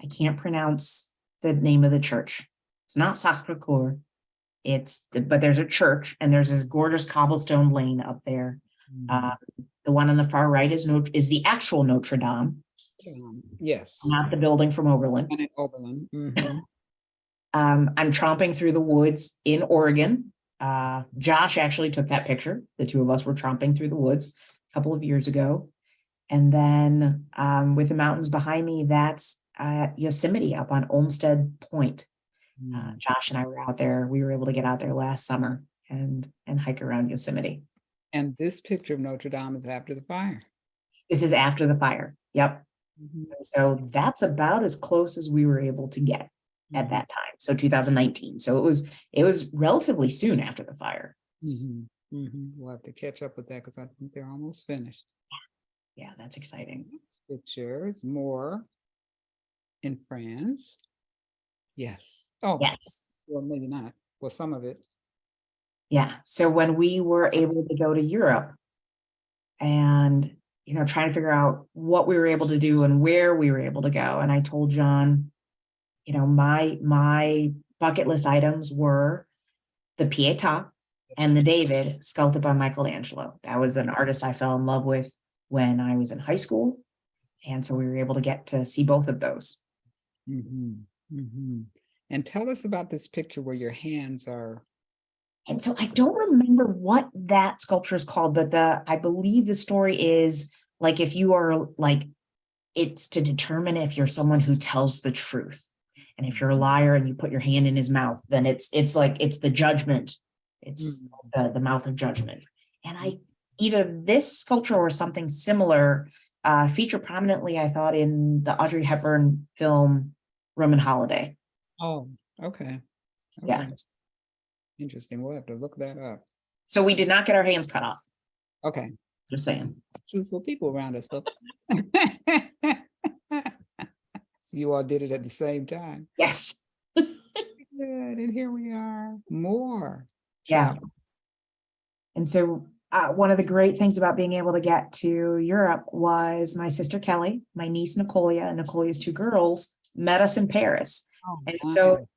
I can't pronounce the name of the church. It's not Sacré-Cœur. But there's a church, and there's this gorgeous cobblestone lane up there. The one on the far right is the actual Notre Dame. Yes. Not the building from Oberlin. Oberlin. Mm-hmm. I'm tromping through the woods in Oregon. Josh actually took that picture. The two of us were tromping through the woods a couple of years ago. And then with the mountains behind me, that's at Yosemite up on Olmsted Point. Mm. Josh and I were out there. We were able to get out there last summer and hike around Yosemite. And this picture of Notre Dame is after the fire. This is after the fire. Yep. Mhm. So that's about as close as we were able to get at that time. So 2019. So it was relatively soon after the fire. Mhm. Mhm. We'll have to catch up with that because I think they're almost finished. Yeah, that's exciting. Next picture is more in France. Yes. Oh, Yes. well, maybe not. Well, some of it. Yeah. So when we were able to go to Europe and, trying to figure out what we were able to do and where we were able to go. And I told John, my bucket list items were the Pietà and the David sculpted by Michelangelo. That was an artist I fell in love with when I was in high school. And so we were able to get to see both of those. Mhm. Mhm. And tell us about this picture where your hands are. And so I don't remember what that sculpture is called, but I believe the story is like, if you are like, it's to determine if you're someone who tells the truth. And if you're a liar and you put your hand in his mouth, then it's the judgment. It's the mouth of judgment. And either this sculpture or something similar feature prominently, I thought, in the Audrey Hepburn film Roman Holiday. Oh, okay. Yeah. Okay. Interesting. We'll have to look that up. So we did not get our hands cut off. Okay. Just saying. Truthful people around us, folks. So you all did it at the same time. Yes. Good. And here we are. More. Yeah. travel. And so one of the great things about being able to get to Europe was my sister Kelly, my niece Nicolia, and Nicolia's two girls met us in Paris. Oh, And my. so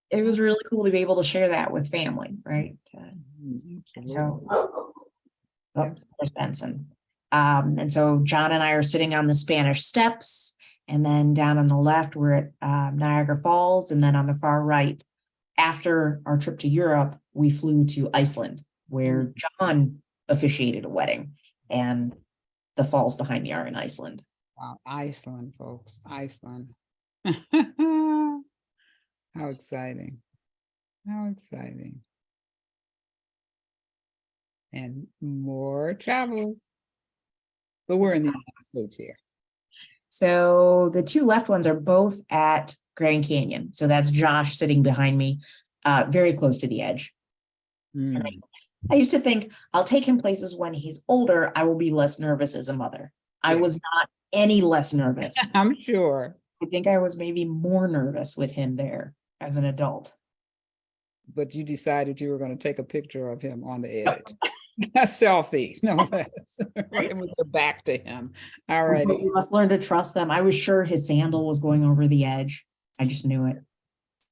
it was really cool to be able to share that with family, right? Absolutely. So, there's Benson. And so John and I are sitting on the Spanish Steps, and then down on the left, we're at Niagara Falls, and then on the far right, after our trip to Europe, we flew to Iceland, where John officiated a wedding, and the falls behind me are in Iceland. Wow, Iceland, folks. Iceland. How exciting. How exciting. And more travels. But we're in the United States here. So the two left ones are both at Grand Canyon. So that's Josh sitting behind me, very close to the edge. Mm. I used to think I'll take him places when he's older. I will be less nervous as a mother. I Yes. was not any less nervous. I'm sure. I think I was maybe more nervous with him there as an adult. But you decided you were going to take a picture of him on the edge. A selfie, no less. Right, with your back to him. All right. We must learn to trust them. I was sure his sandal was going over the edge. I just knew it.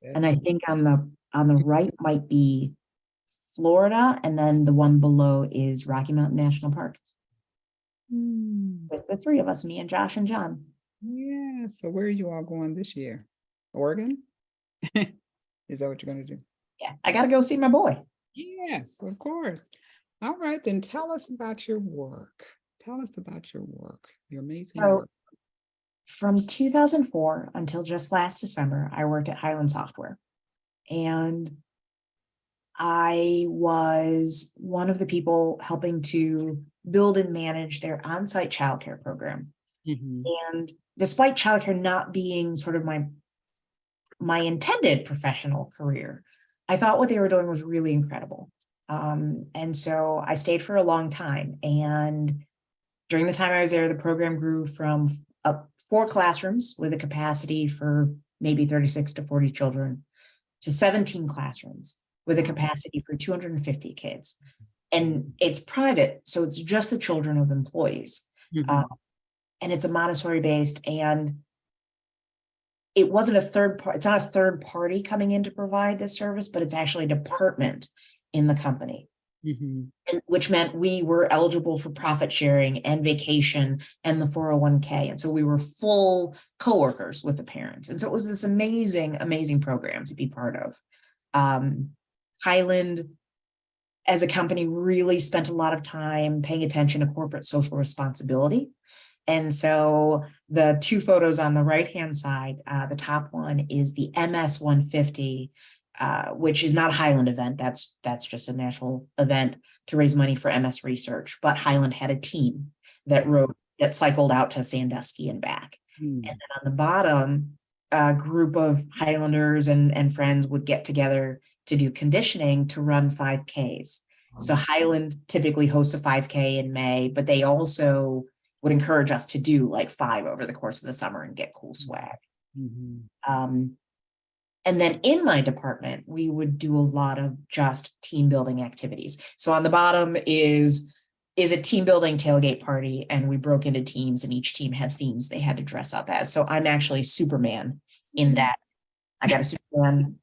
And I think on the right might be Florida, and then the one below is Rocky Mountain National Park. With the three of us, me and Josh and John. Yeah. So where are you all going this year? Oregon? Is that what you're going to do? Yeah, I got to go see my boy. Yes, of course. All right, then tell us about your work. Tell us about your work, your amazing work. From 2004 until just last December, I worked at Highland Software. And I was one of the people helping to build and manage their on-site childcare program. And despite childcare not being sort of my intended professional career, I thought what they were doing was really incredible. And so I stayed for a long time. And during the time I was there, the program grew from 4 classrooms with a capacity for maybe 36 to 40 children to 17 classrooms with a capacity for 250 kids. And it's private, so it's just the children of employees. And it's a Montessori based, and it wasn't it's not a third party coming in to provide this service, but it's actually a department in the company. Which meant we were eligible for profit sharing and vacation and the 401k. And so we were full coworkers with the parents. And so it was this amazing, amazing program to be part of. Highland, as a company, really spent a lot of time paying attention to corporate social responsibility. And so the two photos on the right-hand side, the top one is the MS 150, which is not a Highland event. That's just a national event to raise money for MS research. But Highland had a team that cycled out to Sandusky and back. And then on the bottom, a group of Highlanders and friends would get together to do conditioning to run 5Ks. So Highland typically hosts a 5K in May, but they also would encourage us to do like 5 over the course of the summer and get cool swag. And then in my department, we would do a lot of just team building activities. So on the bottom is a team building tailgate party, and we broke into teams, and each team had themes they had to dress up as. So I'm actually Superman in that. I got a Superman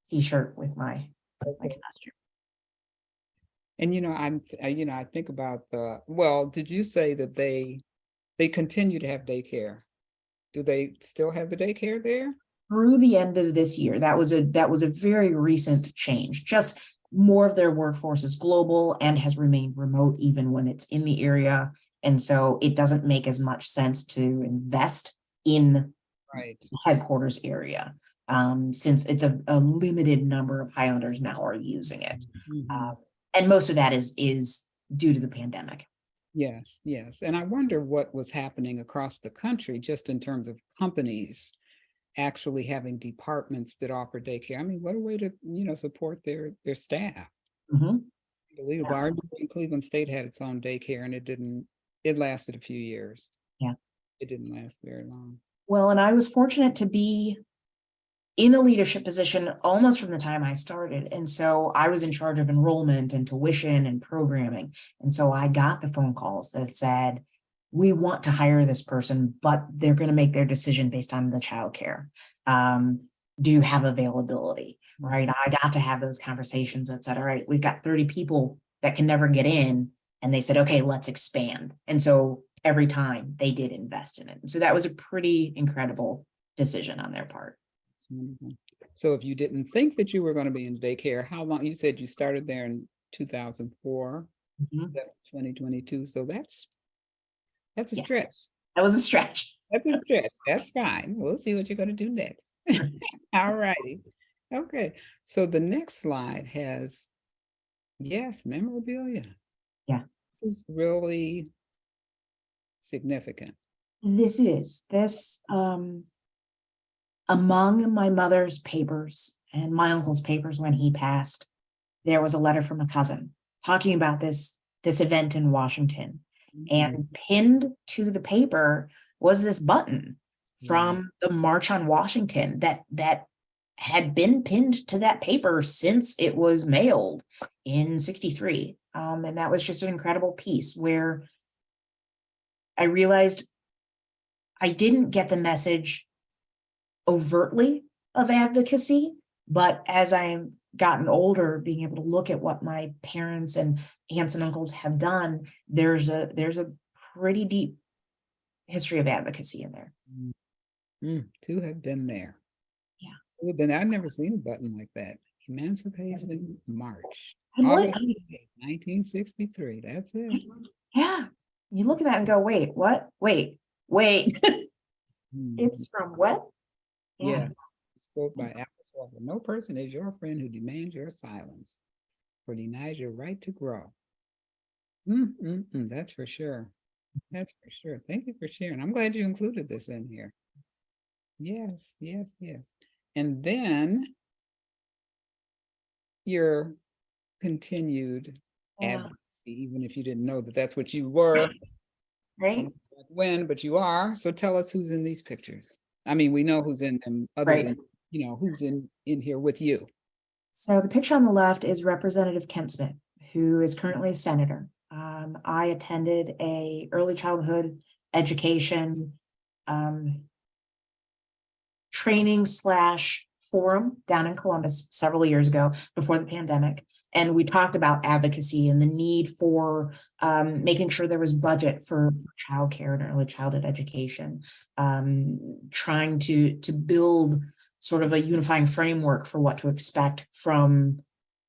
t-shirt with my costume. And I think about did you say that they continue to have daycare? Do they still have the daycare there? Through the end of this year, that was a very recent change. Just more of their workforce is global and has remained remote even when it's in the area. And so it doesn't make as much sense to invest in the headquarters area, since it's a limited number of Highlanders now are using it. And most of that is due to the pandemic. Yes. And I wonder what was happening across the country just in terms of companies actually having departments that offer daycare. I mean, what a way to, support their staff. Unbelievable. I remember when Cleveland State had its own daycare, and it lasted a few years. Yeah. It didn't last very long. Well, and I was fortunate to be in a leadership position almost from the time I started. And so I was in charge of enrollment and tuition and programming. And so I got the phone calls that said, we want to hire this person, but they're going to make their decision based on the childcare. Do you have availability? Right. I got to have those conversations that said, all right, we've got 30 people that can never get in. And they said, okay, let's expand. And so every time they did invest in it. And so that was a pretty incredible decision on their part. That's wonderful. So if you didn't think that you were going to be in daycare, how long? You said you started there in 2004, 2022. So that's a stretch. That was a stretch. That's a stretch. That's fine. We'll see what you're going to do next. All righty. Okay. So the next slide has, memorabilia. Yeah. This is really significant. This among my mother's papers and my uncle's papers when he passed, there was a letter from a cousin talking about this event in Washington. And pinned to the paper was this button from the March on Washington that had been pinned to that paper since it was mailed in '63. And that was just an incredible piece where I realized I didn't get the message overtly of advocacy, but as I've gotten older, being able to look at what my parents and aunts and uncles have done, there's a pretty deep history of advocacy in there. To have been there. Yeah. I've never seen a button like that. Emancipation March. August 1963. That's it. Yeah. You look at that and go, wait, what? Wait. It's from what? Yeah. Spoke by Alice Walker. No person is your friend who demands your silence or denies your right to grow. That's for sure. That's for sure. Thank you for sharing. I'm glad you included this in here. Yes. And then your continued advocacy, even if you didn't know that that's what you were. Right. When, but you are. So tell us who's in these pictures. I mean, we know who's in them other than, who's in here with you. So the picture on the left is Representative Kent Smith, who is currently a senator. I attended a early childhood education training / forum down in Columbus several years ago before the pandemic. And we talked about advocacy and the need for making sure there was budget for childcare and early childhood education, trying to build sort of a unifying framework for what to expect from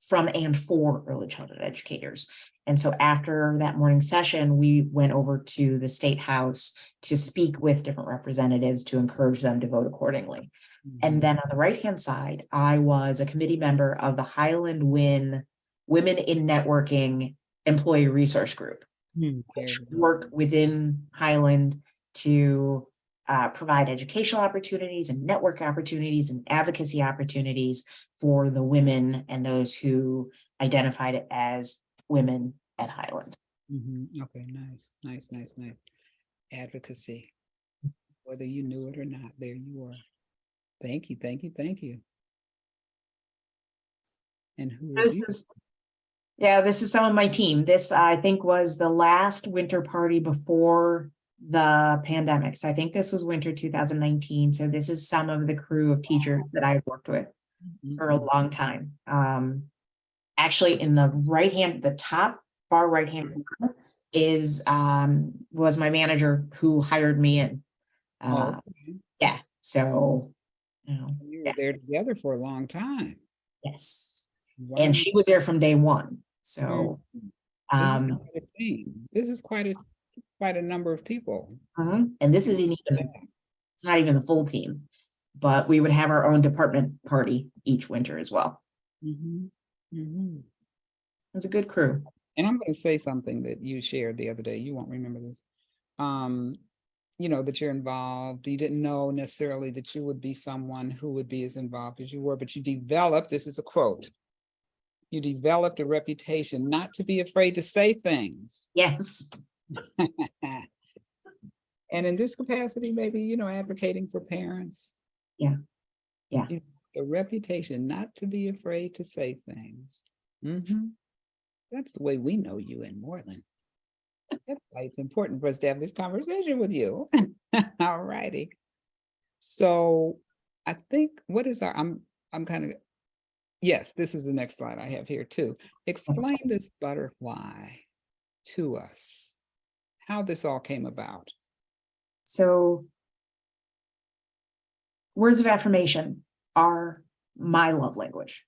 from and for early childhood educators. And so after that morning session, we went over to the State House to speak with different representatives to encourage them to vote accordingly. And then on the right-hand side, I was a committee member of the Highland Win Women in Networking Employee Resource Group, which worked within Highland to provide educational opportunities and network opportunities and advocacy opportunities for the women and those who identified it as women at Highland. Okay, nice. Advocacy, whether you knew it or not, there you are. Thank you. And who are This you? this is some of my team. This, I think, was the last winter party before the pandemic. So I think this was winter 2019. So this is some of the crew of teachers that I've worked with for a long time. Actually, in the right hand, the top far right hand corner is was my manager who hired me in. Okay. Yeah. So You were there together for a long time. yes. Wow. And she was there from day one. So this is quite a number of people. And this isn't even, it's not even the full team, but we would have our own department party each winter as well. It's a good crew. And I'm going to say something that you shared the other day. You won't remember this. That you're involved. You didn't know necessarily that you would be someone who would be as involved as you were, but you developed, this is a quote, you developed a reputation not to be afraid to say things. Yes. And in this capacity, maybe, advocating for parents. Yeah. A reputation not to be afraid to say things. That's the way we know you in Moreland. That's why it's important for us to have this conversation with you. All righty. So I think I'm kind of, yes, this is the next slide I have here too. Explain this butterfly to us, how this all came about. So words of affirmation are my love language.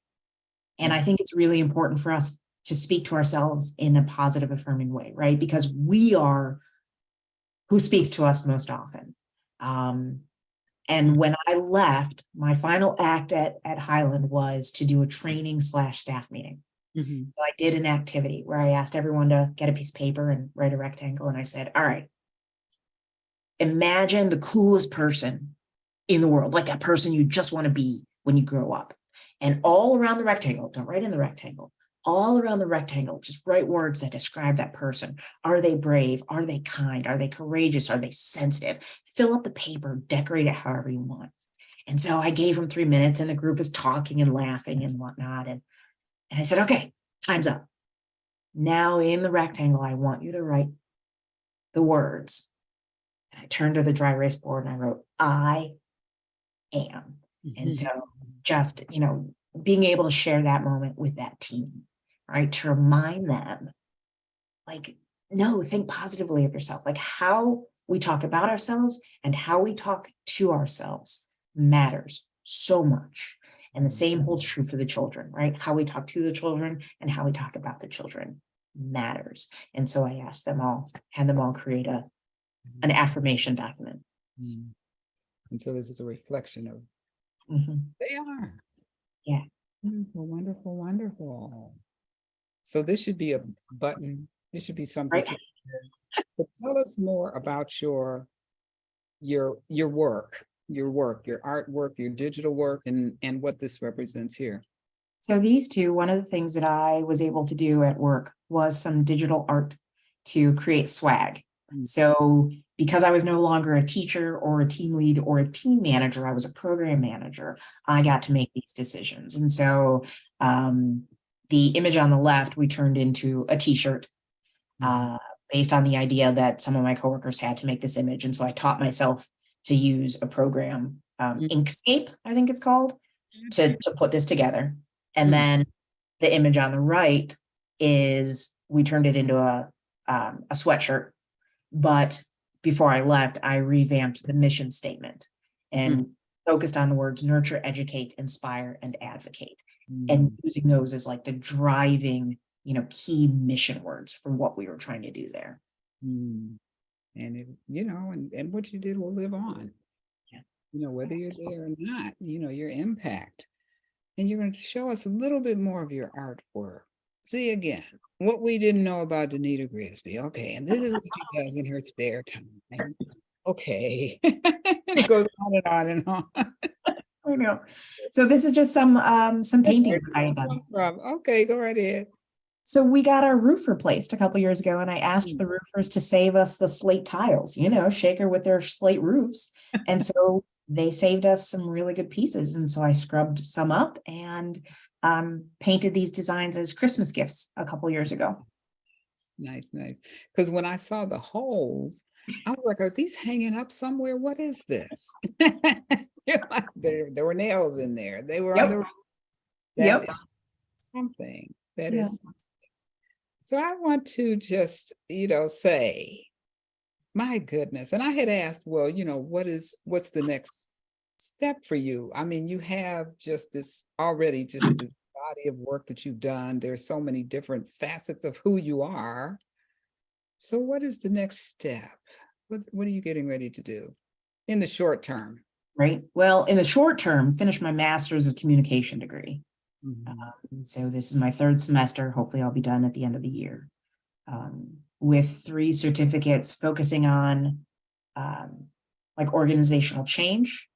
And I think it's really important for us to speak to ourselves in a positive, affirming way, right? Because we are who speaks to us most often. And when I left, my final act at Highland was to do a training / staff meeting. So I did an activity where I asked everyone to get a piece of paper and write a rectangle. And I said, all right, imagine the coolest person in the world, like that person you just want to be when you grow up. And all around the rectangle, don't write in the rectangle, all around the rectangle, just write words that describe that person. Are they brave? Are they kind? Are they courageous? Are they sensitive? Fill up the paper, decorate it however you want. And so I gave them 3 minutes and the group is talking and laughing and whatnot. And I said, okay, time's up. Now in the rectangle, I want you to write the words. And I turned to the dry erase board and I wrote, I am. And so just, being able to share that moment with that team, right? To remind them, like, no, think positively of yourself. Like how we talk about ourselves and how we talk to ourselves matters so much. And the same holds true for the children, right? How we talk to the children and how we talk about the children matters. And so I asked them all, had them all create an affirmation document. And so this is a reflection of they are. Yeah. Wonderful. So this should be a button. This should be something. Right. But tell us more about your work, your artwork, your digital work, and what this represents here. So these two, one of the things that I was able to do at work was some digital art to create swag. So because I was no longer a teacher or a team lead or a team manager, I was a program manager, I got to make these decisions. And so the image on the left, we turned into a t-shirt based on the idea that some of my coworkers had to make this image. And so I taught myself to use a program, Inkscape, I think it's called, to put this together. And then the image on the right is we turned it into a sweatshirt. But before I left, I revamped the mission statement and focused on the words nurture, educate, inspire, and advocate. and Mm, using those as like the driving, key mission words for what we were trying to do there. mm. And it, and what you did will live on, Yeah. whether you're there or not, your impact. And you're going to show us a little bit more of your artwork. See, again, what we didn't know about Danita Grigsby. Okay, and this is what she does in her spare time. Okay. And it goes on and on and on. I know. So this is just some Where paintings did that I this had done. come from? Okay, go right ahead. So we got our roof replaced a couple years ago, and I asked Mm. the roofers to save us the slate tiles, Shaker with their slate roofs. And so they saved us some really good pieces. And so I scrubbed some up and painted these designs as Christmas gifts a couple years ago. Nice, nice. Because when I saw the holes, I was like, are these hanging up somewhere? What is this? There were nails in there. They were on Yep. the that Yep. is something. That Yeah. is so I want to just, say, my goodness. And I had asked, well, what's the next step for you? I mean, you have just this already, just the body of work that you've done. There's so many different facets of who you are. So what is the next step? What are you getting ready to do in the short term? Right. Well, in the short term, finish my master's of communication degree. Mhm. So this is my third semester. Hopefully I'll be done at the end of the year. With 3 certificates focusing on like organizational change,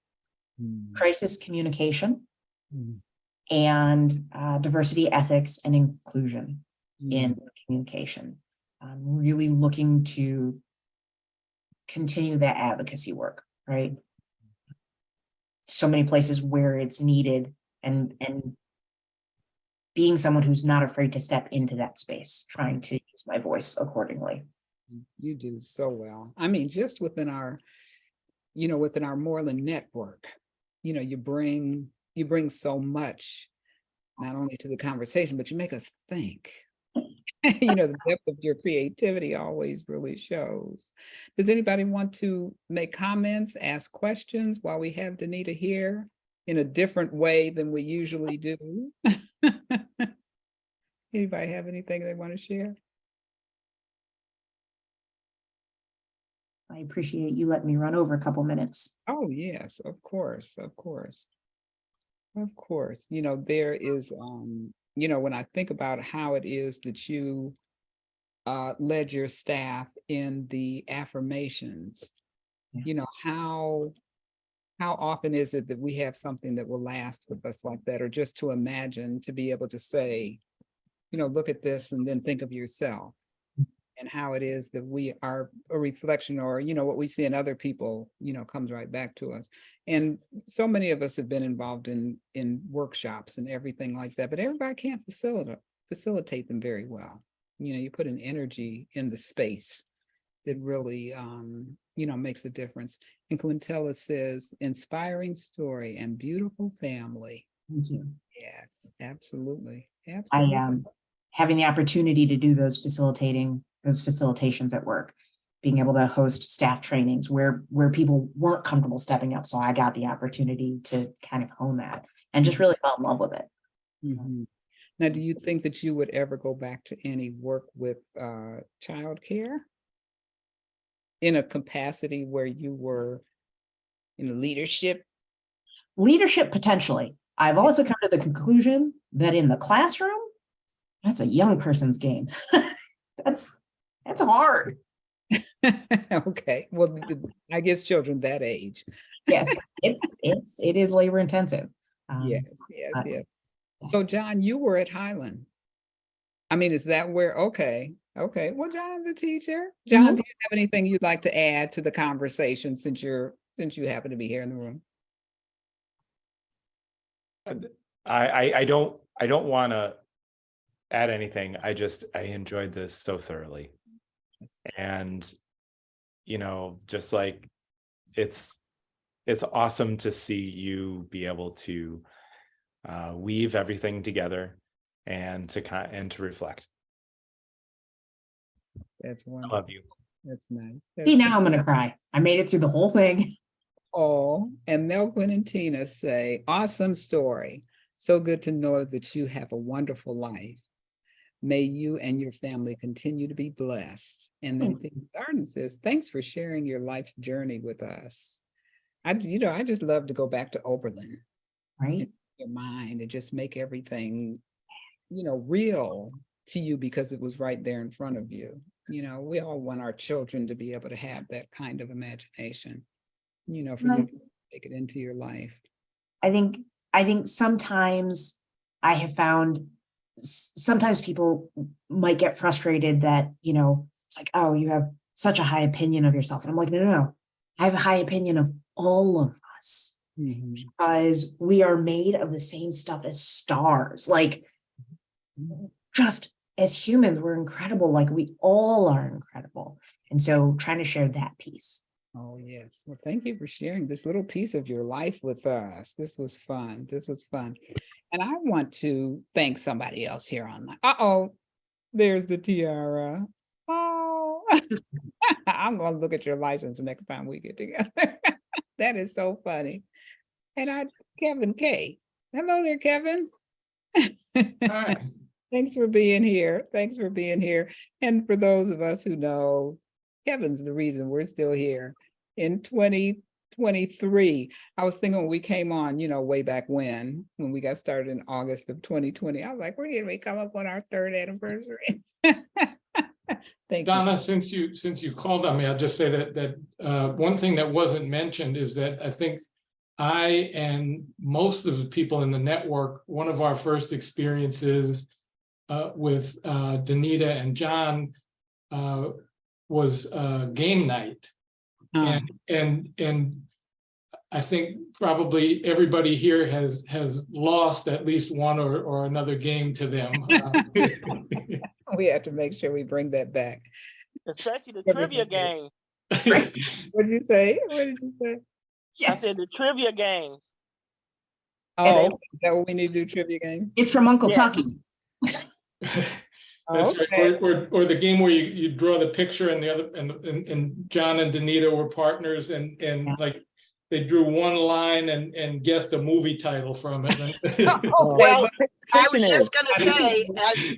Mm, crisis communication, mm, and diversity, ethics, and inclusion mm, in communication. I'm really looking to continue that advocacy work, right? So many places where it's needed, and being someone who's not afraid to step into that space, trying to use my voice accordingly. You do so well. I mean, just within our Moreland network, you bring so much, not only to the conversation, but you make us think. The depth of your creativity always really shows. Does anybody want to make comments, ask questions while we have Danita here in a different way than we usually do? Anybody have anything they want to share? I appreciate you letting me run over a couple minutes. Oh, yes, of course, of course. Of course. There is, when I think about how it is that you led your staff in the affirmations, Yeah. how often is it that we have something that will last with us like that, or just to imagine, to be able to say, look at this and then think of yourself, and how it is that we are a reflection, or what we see in other people comes right back to us. And so many of us have been involved in workshops and everything like that, but everybody can't facilitate them very well. You put an energy in the space that really makes a difference. And Quintella says, inspiring story and beautiful family. Thank you. Yes, absolutely, I absolutely. having the opportunity to do those facilitations at work, being able to host staff trainings where people weren't comfortable stepping up. So I got the opportunity to kind of hone that and just really fell in love with it. Mhm. Now, do you think that you would ever go back to any work with childcare in a capacity where you were in leadership? Leadership potentially. I've also come to the conclusion that in the classroom, that's a young person's game. that's hard. Okay, well, I guess children that age. Yes, it is labor intensive. Yes, yes, Uh, yes. So, John, you were at Highland. I mean, is that where? Okay, okay. Well, John's a teacher. John, mhm. do you have anything you'd like to add to the conversation, since you happen to be here in the room? I don't want to add anything. I enjoyed this so thoroughly. And just like it's awesome to see you be able to weave everything together and to reflect. That's I wonderful. love you. That's nice. See, That's now I'm gonna cry. I made it through the whole thing. Oh, and Melvin and Tina say, awesome story. So good to know that you have a wonderful life. May you and your family continue to be blessed. And then Garden says, thanks for sharing your life's journey with us. I just love to go back to Oberlin, Right. your mind, and just make everything, real to you because it was right there in front of you. We all want our children to be able to have that kind of imagination, for you to make it into your life. I think sometimes I have found sometimes people might get frustrated that, it's like, oh, you have such a high opinion of yourself. And I'm like, no. I have a high opinion of all of us because we are made of the same stuff as stars. Like, just as humans, we're incredible. Like, we all are incredible. And so trying to share that piece. Oh, yes. Well, thank you for sharing this little piece of your life with us. This was fun. And I want to thank somebody else here online. There's the tiara. Oh, I'm going to look at your license next time we get together. That is so funny. And Kevin K. Hello there, Kevin. Hi. Thanks for being here. And for those of us who know, Kevin's the reason we're still here. In 2023, I was thinking when we came on, way back when we got started in August of 2020, I was like, we're getting ready to come up on our 3rd anniversary. Thank Donna, you. since you called on me, I'll just say that one thing that wasn't mentioned is that I think I and most of the people in the network, one of our first experiences with Danita and John was game night. And I think probably everybody here has lost at least one or another game to them. We have to make sure we bring that back. Especially the trivia game. What did you say? Yes. I said the trivia games. Oh, is that what we need to do, trivia game? It's from Uncle Tucky. That's right. Or the game where you draw the picture and the other and John and Danita were partners and like they drew one line and guessed a movie title from it. Well, I was just going to say,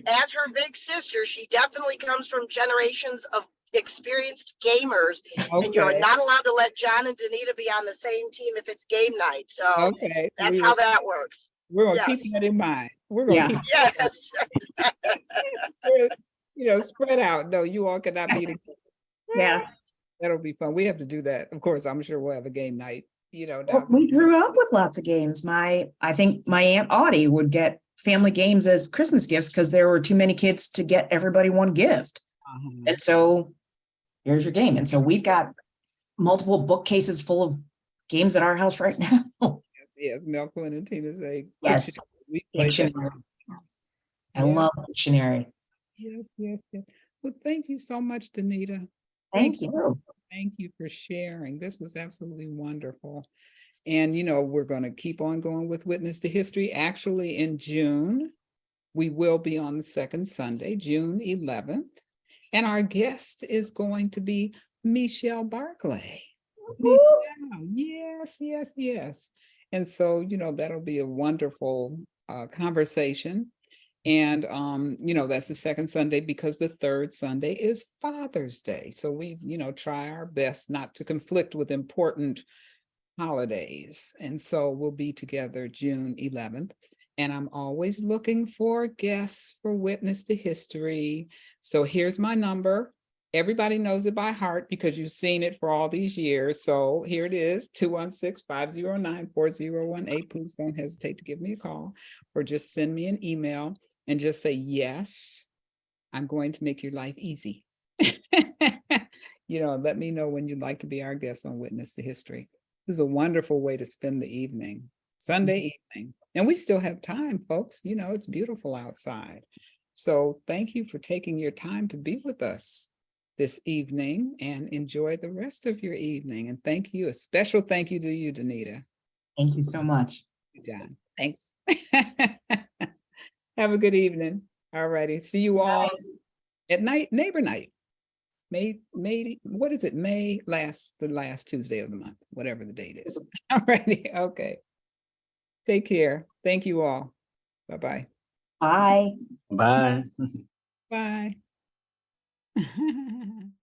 as her big sister, she definitely comes from generations of experienced gamers, and you're not allowed to let John and Danita be on the same team if it's game night. So that's how that works. We're going to keep that in mind. We're going to keep spread out. No, you all cannot be together. Yeah. That'll be fun. We have to do that. Of course, I'm sure we'll have a game night, Well, we grew up with lots of games. I think my Aunt Audie would get family games as Christmas gifts because there were too many kids to get everybody one gift. And so here's your game. And so we've got multiple bookcases full of games at our house right now. Yes, Melquin and Tina say. Yes. Dictionary. I love dictionary. Yes. Well, thank you so much, Danita. Thank you. Thank you for sharing. This was absolutely wonderful. And, we're going to keep on going with Witness to History. Actually, in June, we will be on the second Sunday, June 11th. And our guest is going to be Michelle Barclay. Michelle, yes. And so, that'll be a wonderful conversation. And, that's the second Sunday because the third Sunday is Father's Day. So we, try our best not to conflict with important holidays. And so we'll be together June 11th. And I'm always looking for guests for Witness to History. So here's my number. Everybody knows it by heart because you've seen it for all these years. So here it is, 216-509-4018. Please don't hesitate to give me a call or just send me an email and just say, yes, I'm going to make your life easy. Let me know when you'd like to be our guest on Witness to History. This is a wonderful way to spend the evening, Sunday evening. And we still have time, folks. It's beautiful outside. So thank you for taking your time to be with us this evening and enjoy the rest of your evening. And thank you. A special thank you to you, Danita. Thank you so much. John. Thanks. Have a good evening. All righty. See you all at night, neighbor night. What is it? The last Tuesday of the month, whatever the date is. All righty. Okay. Take care. Thank you all. Bye-bye. Bye. Bye. Bye.